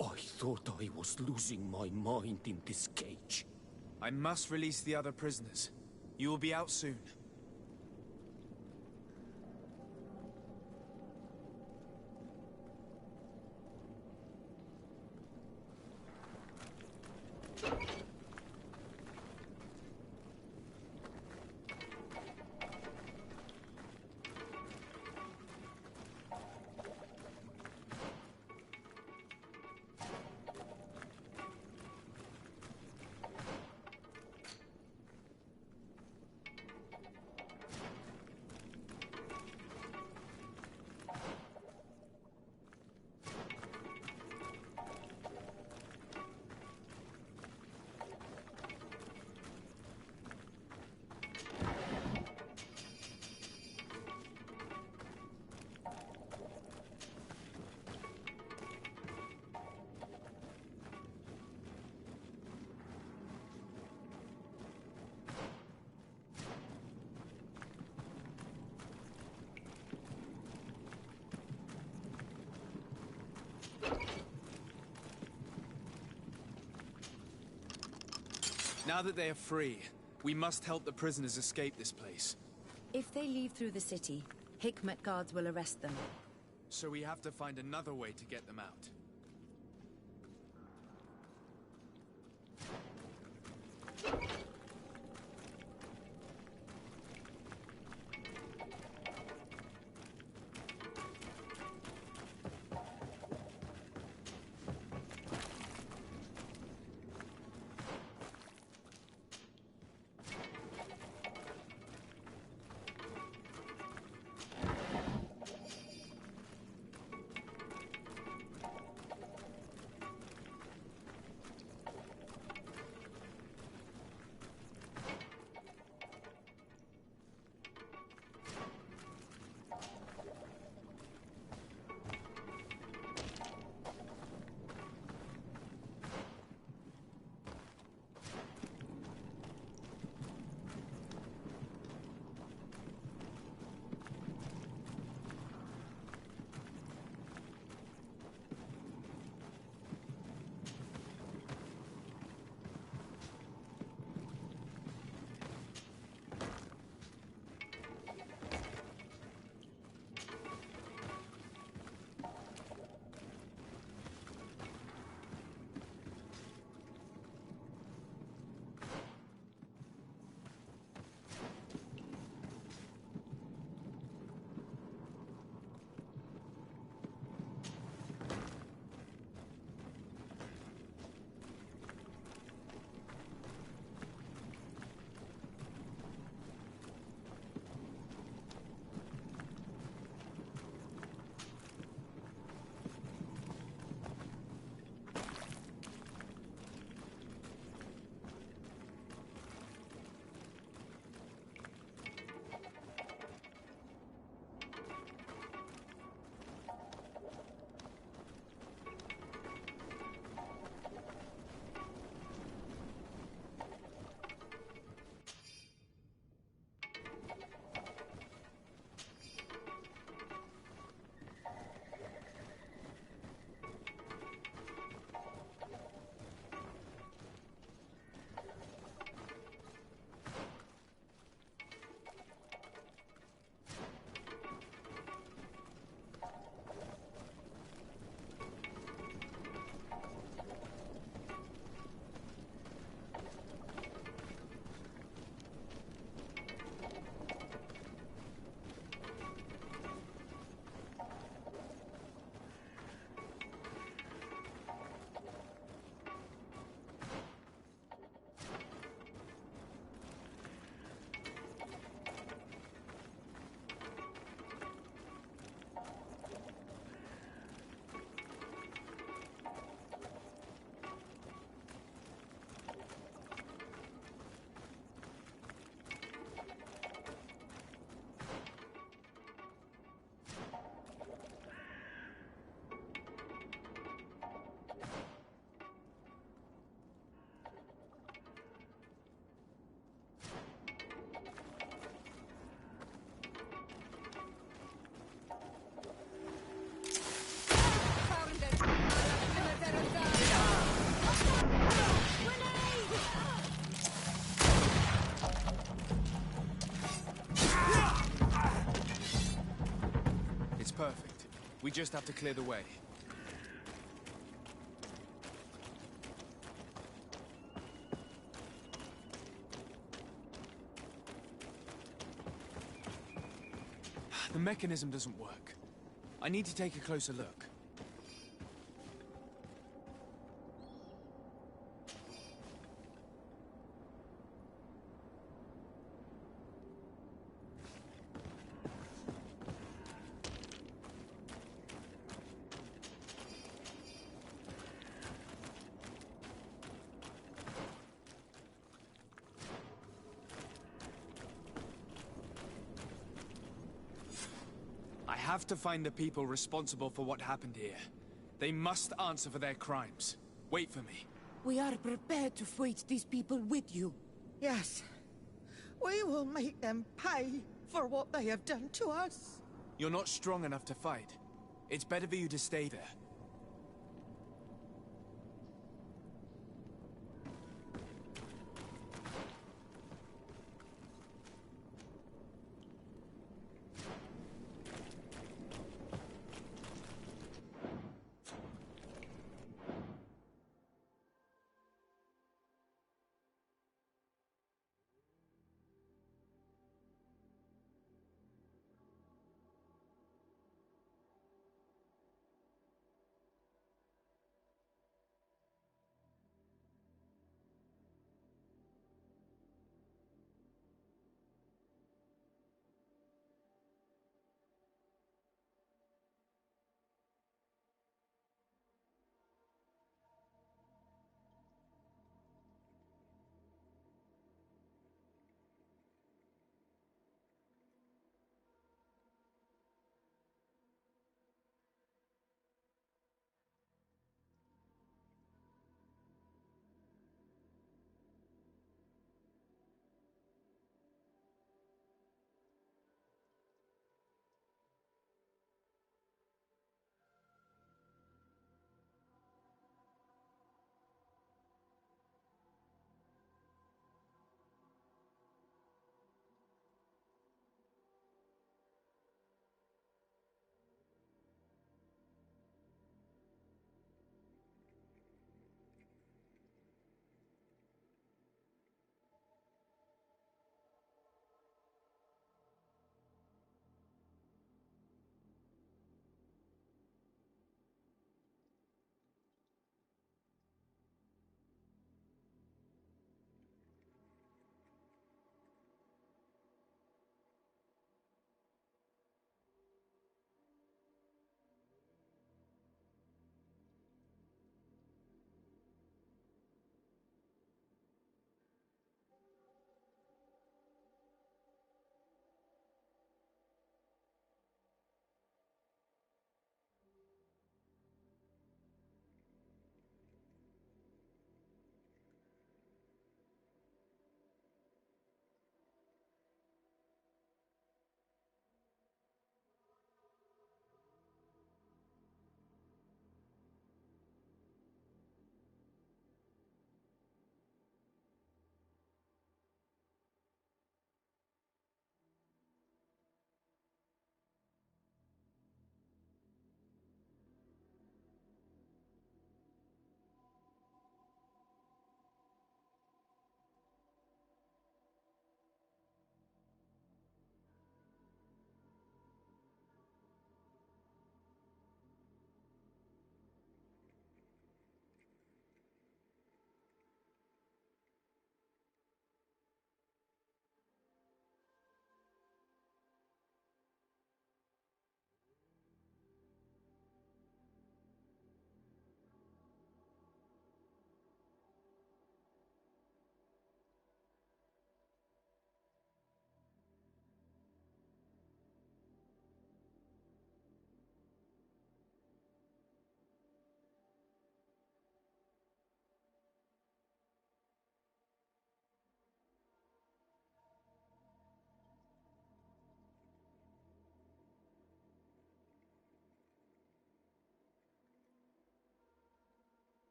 I thought I was losing my mind in this cage. I must release the other prisoners. You will be out soon. Now that they are free, we must help the prisoners escape this place. If they leave through the city, Hikmet guards will arrest them. So we have to find another way to get them out. We just have to clear the way. The mechanism doesn't work. I need to take a closer look. I have to find the people responsible for what happened here. They must answer for their crimes. Wait for me. We are prepared to fight these people with you. Yes. We will make them pay for what they have done to us. You're not strong enough to fight. It's better for you to stay there.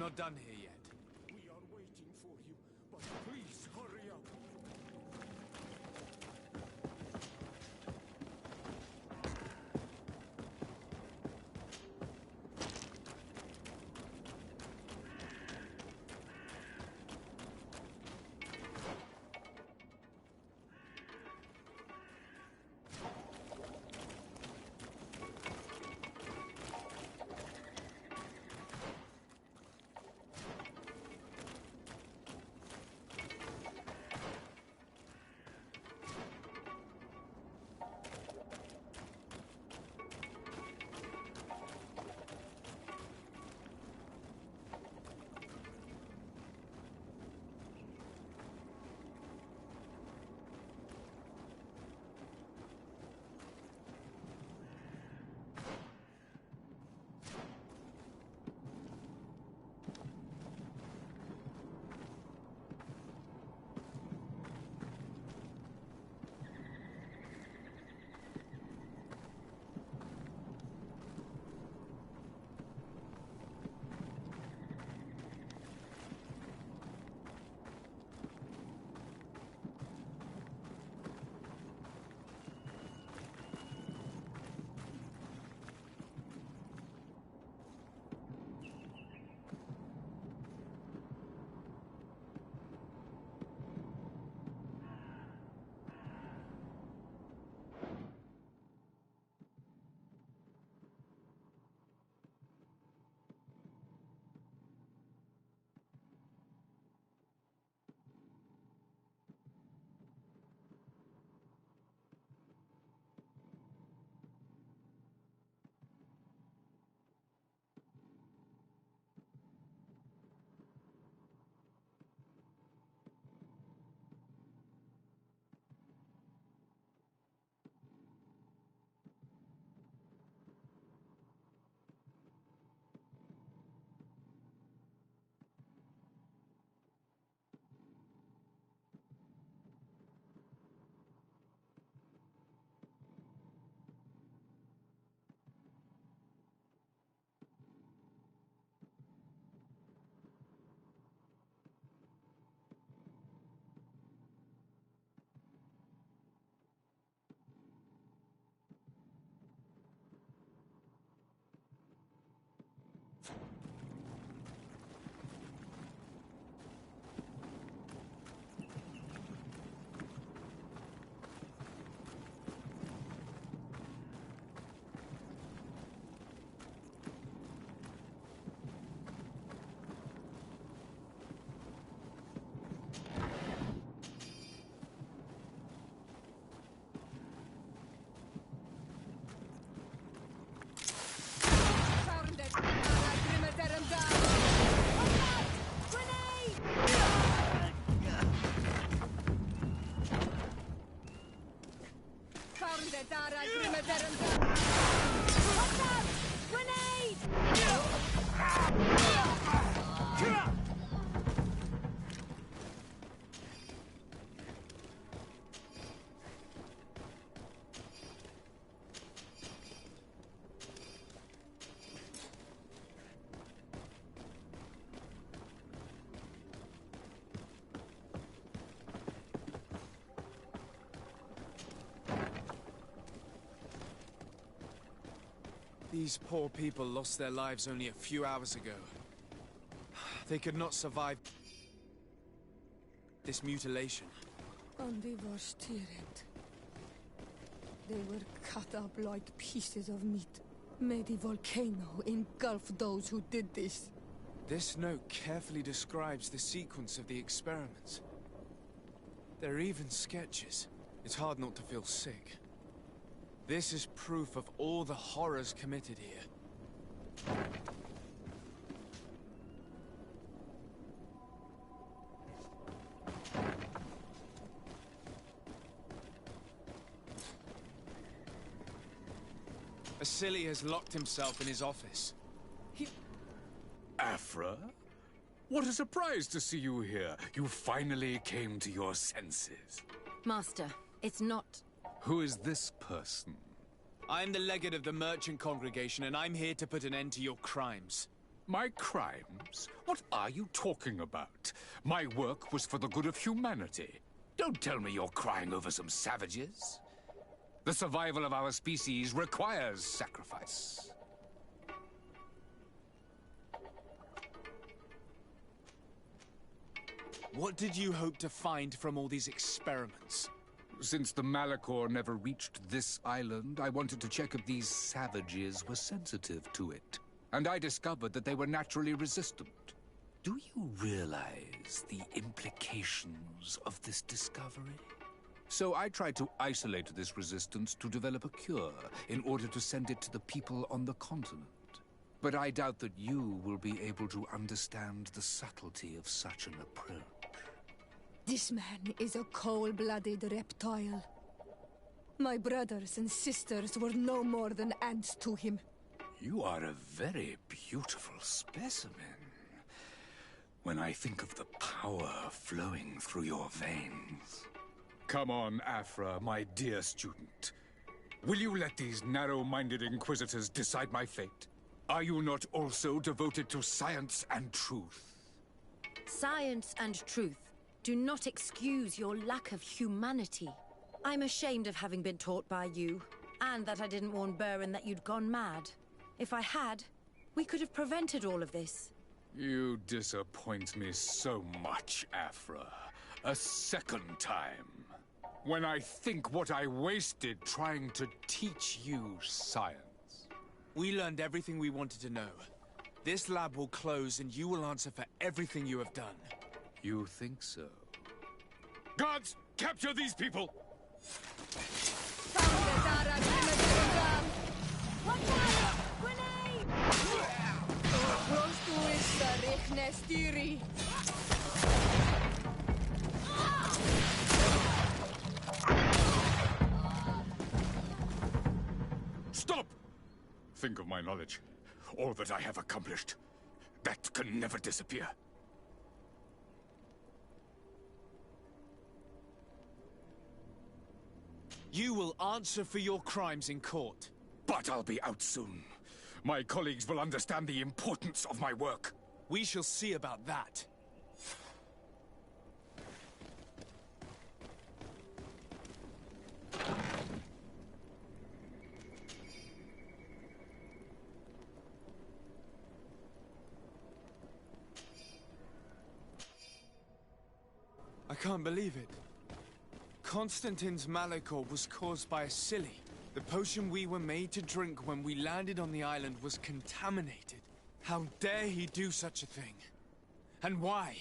not done here yet. We are waiting for you, but please hurry up. These poor people lost their lives only a few hours ago. They could not survive this mutilation. And they were steered. They were cut up like pieces of meat. May the volcano engulf those who did this. This note carefully describes the sequence of the experiments. There are even sketches. It's hard not to feel sick. This is proof of all the horrors committed here. Vasily has locked himself in his office. Afra? What a surprise to see you here. You finally came to your senses. Master, it's not... Who is this person? I'm the legate of the merchant congregation, and I'm here to put an end to your crimes. My crimes? What are you talking about? My work was for the good of humanity. Don't tell me you're crying over some savages. The survival of our species requires sacrifice. What did you hope to find from all these experiments? Since the Malachor never reached this island, I wanted to check if these savages were sensitive to it. And I discovered that they were naturally resistant. Do you realize the implications of this discovery? So I tried to isolate this resistance to develop a cure in order to send it to the people on the continent. But I doubt that you will be able to understand the subtlety of such an approach. This man is a cold-blooded reptile. My brothers and sisters were no more than ants to him. You are a very beautiful specimen. When I think of the power flowing through your veins. Come on, Afra, my dear student. Will you let these narrow-minded inquisitors decide my fate? Are you not also devoted to science and truth? Science and truth do not excuse your lack of humanity. I'm ashamed of having been taught by you, and that I didn't warn Burin that you'd gone mad. If I had, we could have prevented all of this. You disappoint me so much, Afra. A second time. When I think what I wasted trying to teach you science. We learned everything we wanted to know. This lab will close and you will answer for everything you have done. You think so? Guards, capture these people! Stop! Think of my knowledge. All that I have accomplished. That can never disappear. You will answer for your crimes in court. But I'll be out soon. My colleagues will understand the importance of my work. We shall see about that. I can't believe it. Constantine's Malachor was caused by a silly. The potion we were made to drink when we landed on the island was contaminated. How dare he do such a thing? And why?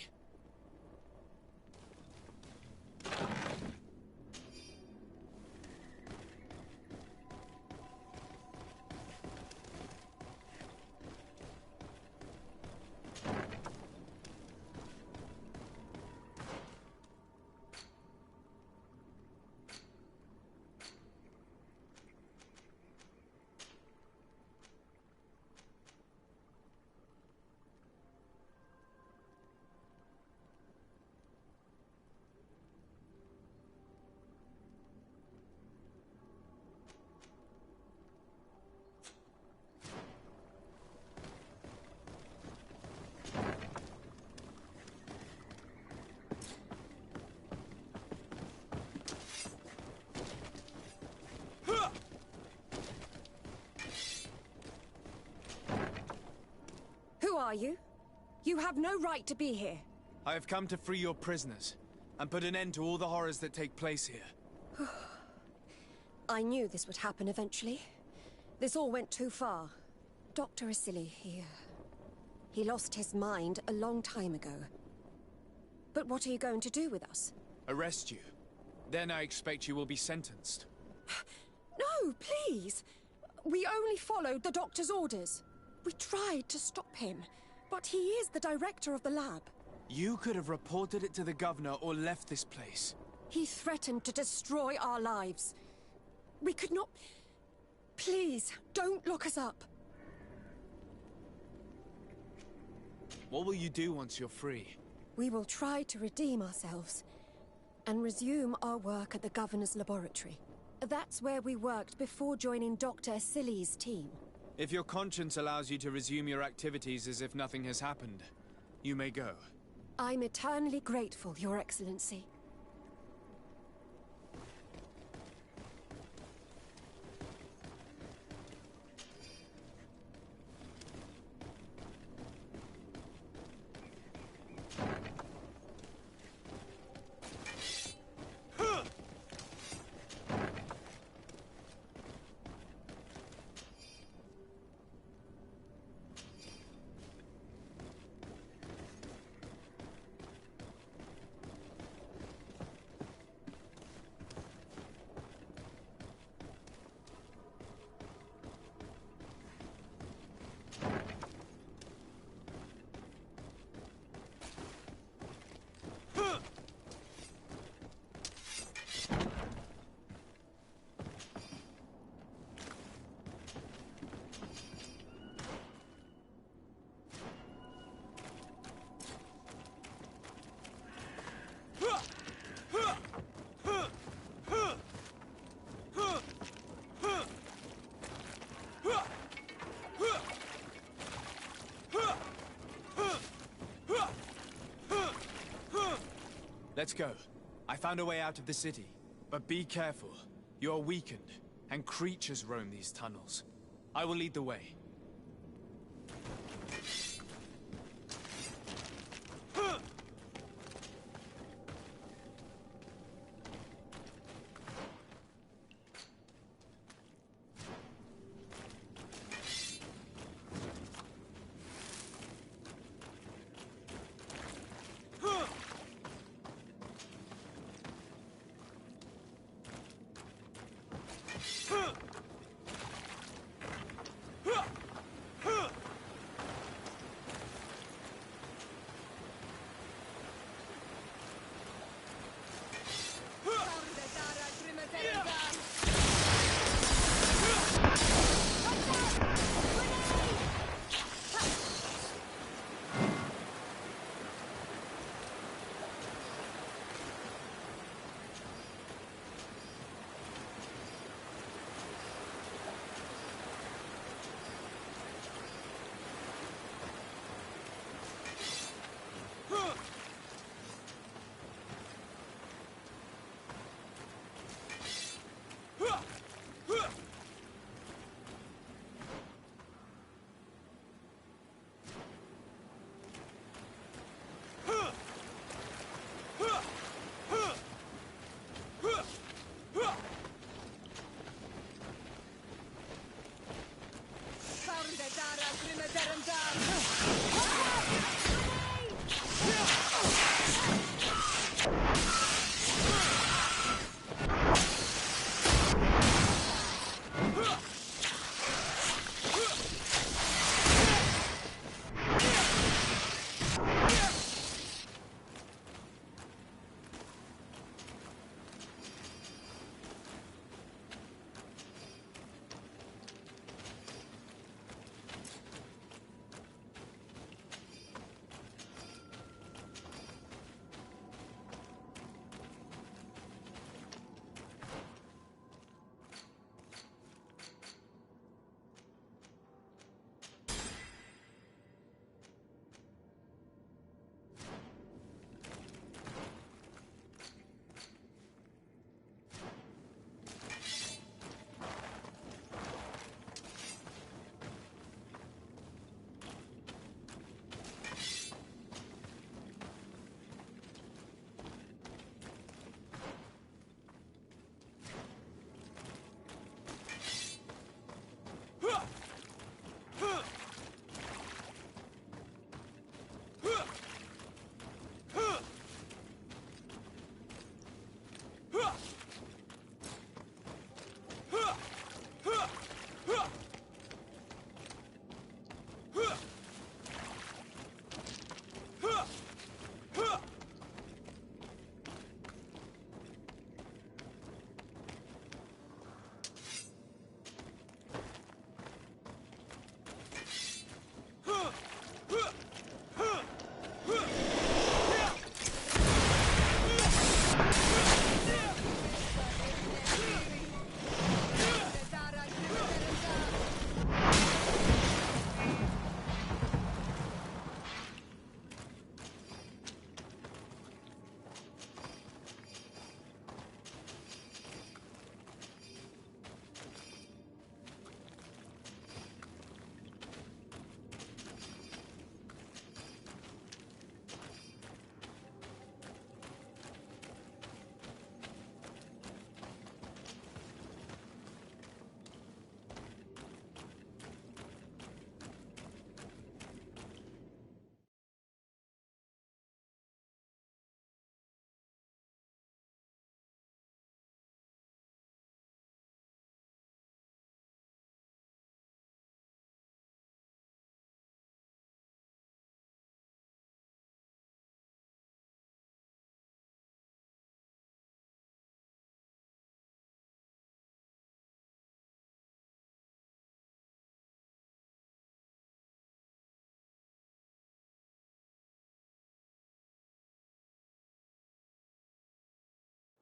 Who are you? You have no right to be here. I have come to free your prisoners, and put an end to all the horrors that take place here. I knew this would happen eventually. This all went too far. Dr. Asili, he lost his mind a long time ago. But what are you going to do with us? Arrest you. Then I expect you will be sentenced. No, please! We only followed the doctor's orders. We tried to stop him, but he is the director of the lab. You could have reported it to the governor or left this place. He threatened to destroy our lives. We could not... Please, don't lock us up. What will you do once you're free? We will try to redeem ourselves and resume our work at the governor's laboratory. That's where we worked before joining Dr. Asili's team. If your conscience allows you to resume your activities as if nothing has happened, you may go. I'm eternally grateful, Your Excellency. Let's go. I found a way out of the city. But be careful. You are weakened, and creatures roam these tunnels. I will lead the way.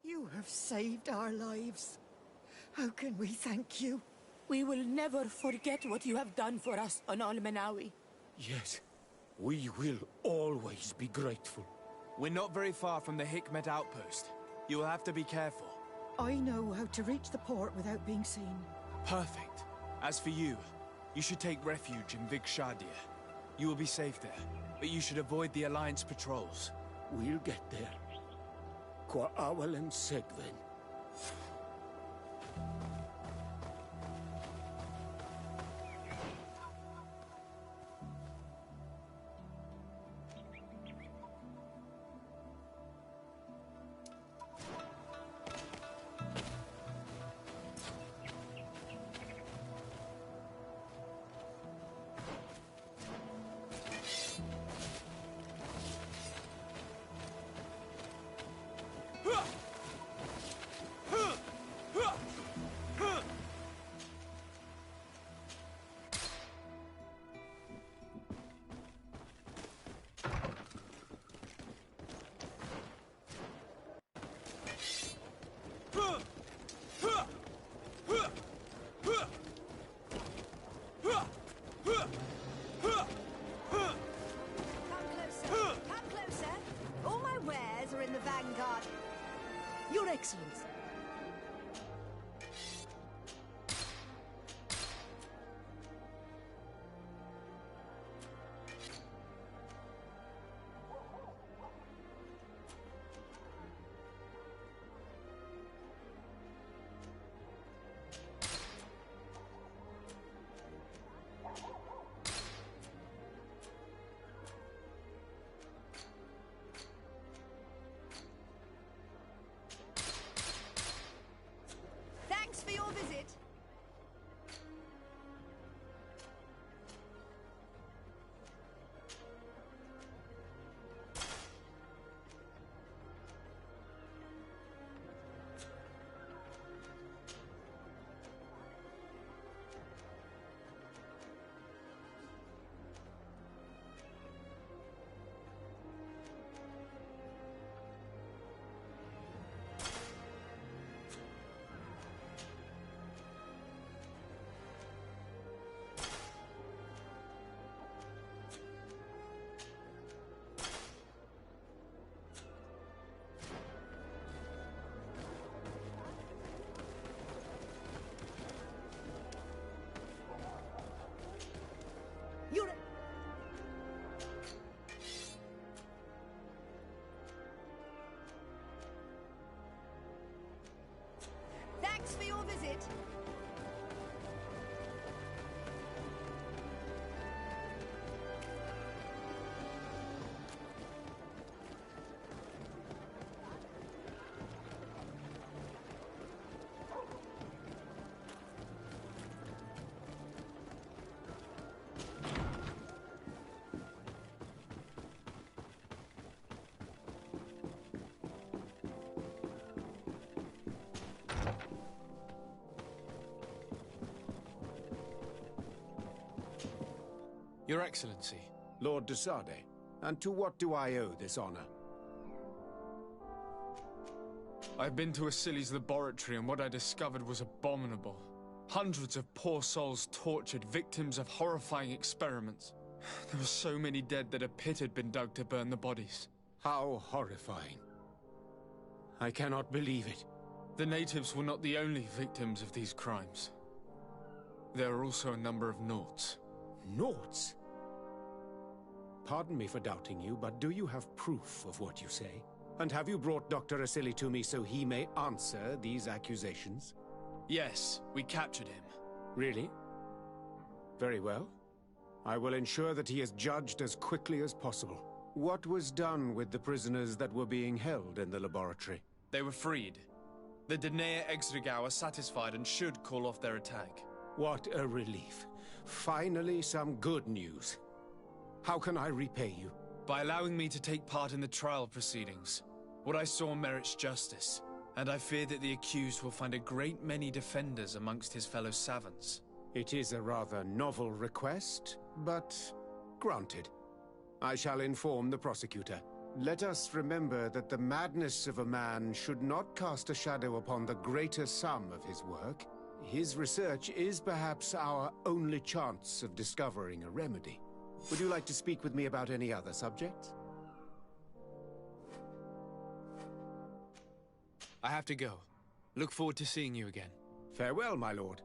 You have saved our lives. How can we thank you? We will never forget what you have done for us on Almenawi. Yes, we will always be grateful. We're not very far from the Hikmet outpost. You will have to be careful. I know how to reach the port without being seen. Perfect. As for you, you should take refuge in Vigshadir. You will be safe there, but you should avoid the Alliance patrols. We'll get there. Qua awalem segven. Your Excellency. Thanks for your visit. Your... Thanks for your visit. Your Excellency. Lord de Sade, and to what do I owe this honor? I've been to Asili's laboratory, and what I discovered was abominable. Hundreds of poor souls tortured, victims of horrifying experiments. There were so many dead that a pit had been dug to burn the bodies. How horrifying. I cannot believe it. The natives were not the only victims of these crimes. There are also a number of Naughts. Naughts? Pardon me for doubting you, but do you have proof of what you say? And have you brought Dr. Asili to me so he may answer these accusations? Yes, we captured him. Really? Very well. I will ensure that he is judged as quickly as possible. What was done with the prisoners that were being held in the laboratory? They were freed. The Danae Exregau are satisfied and should call off their attack. What a relief. Finally, some good news. How can I repay you? By allowing me to take part in the trial proceedings. What I saw merits justice, and I fear that the accused will find a great many defenders amongst his fellow savants. It is a rather novel request, but granted. I shall inform the prosecutor. Let us remember that the madness of a man should not cast a shadow upon the greater sum of his work. His research is perhaps our only chance of discovering a remedy. Would you like to speak with me about any other subjects? I have to go. Look forward to seeing you again. Farewell, my lord.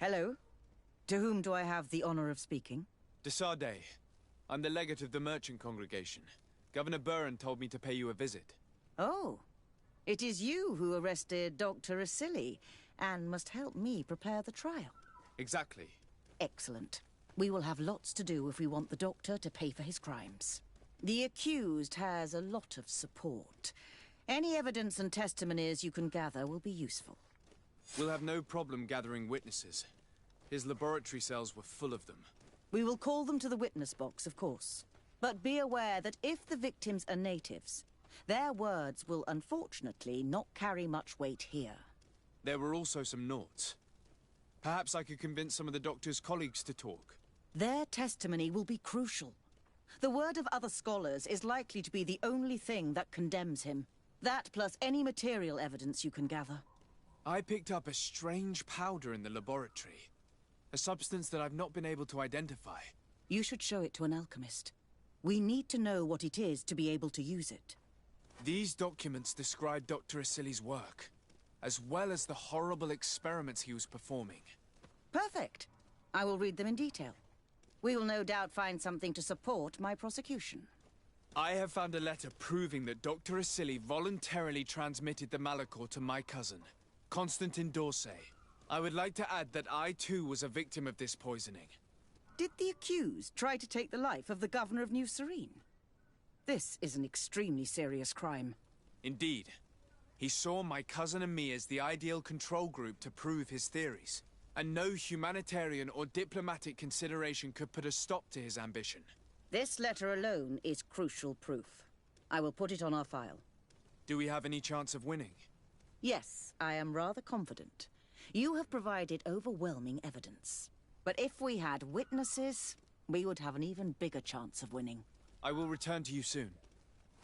Hello. To whom do I have the honor of speaking? De Sardet. I'm the legate of the merchant congregation. Governor Buran told me to pay you a visit. Oh. It is you who arrested Dr. Asili and must help me prepare the trial. Exactly. Excellent. We will have lots to do if we want the doctor to pay for his crimes. The accused has a lot of support. Any evidence and testimonies you can gather will be useful. We'll have no problem gathering witnesses. His laboratory cells were full of them. We will call them to the witness box, of course. But be aware that if the victims are natives, their words will unfortunately not carry much weight here. There were also some Nauts. Perhaps I could convince some of the doctor's colleagues to talk. Their testimony will be crucial. The word of other scholars is likely to be the only thing that condemns him. That plus any material evidence you can gather. I picked up a strange powder in the laboratory. A substance that I've not been able to identify. You should show it to an alchemist. We need to know what it is to be able to use it. These documents describe Dr. Asili's work, as well as the horrible experiments he was performing. Perfect. I will read them in detail. We will no doubt find something to support my prosecution. I have found a letter proving that Dr. Asili voluntarily transmitted the Malachor to my cousin, Constantin d'Orsay. I would like to add that I too was a victim of this poisoning. Did the accused try to take the life of the governor of New Serene? This is an extremely serious crime. Indeed. He saw my cousin and me as the ideal control group to prove his theories. And no humanitarian or diplomatic consideration could put a stop to his ambition. This letter alone is crucial proof. I will put it on our file. Do we have any chance of winning? Yes, I am rather confident. You have provided overwhelming evidence. But if we had witnesses, we would have an even bigger chance of winning. I will return to you soon.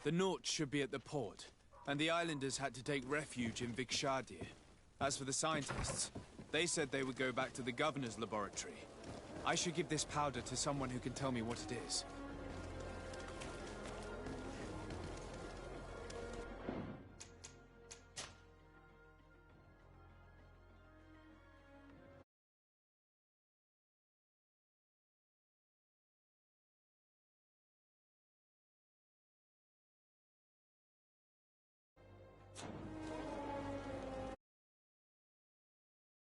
The Nauts should be at the port, and the islanders had to take refuge in Vikshadir. As for the scientists, they said they would go back to the governor's laboratory. I should give this powder to someone who can tell me what it is.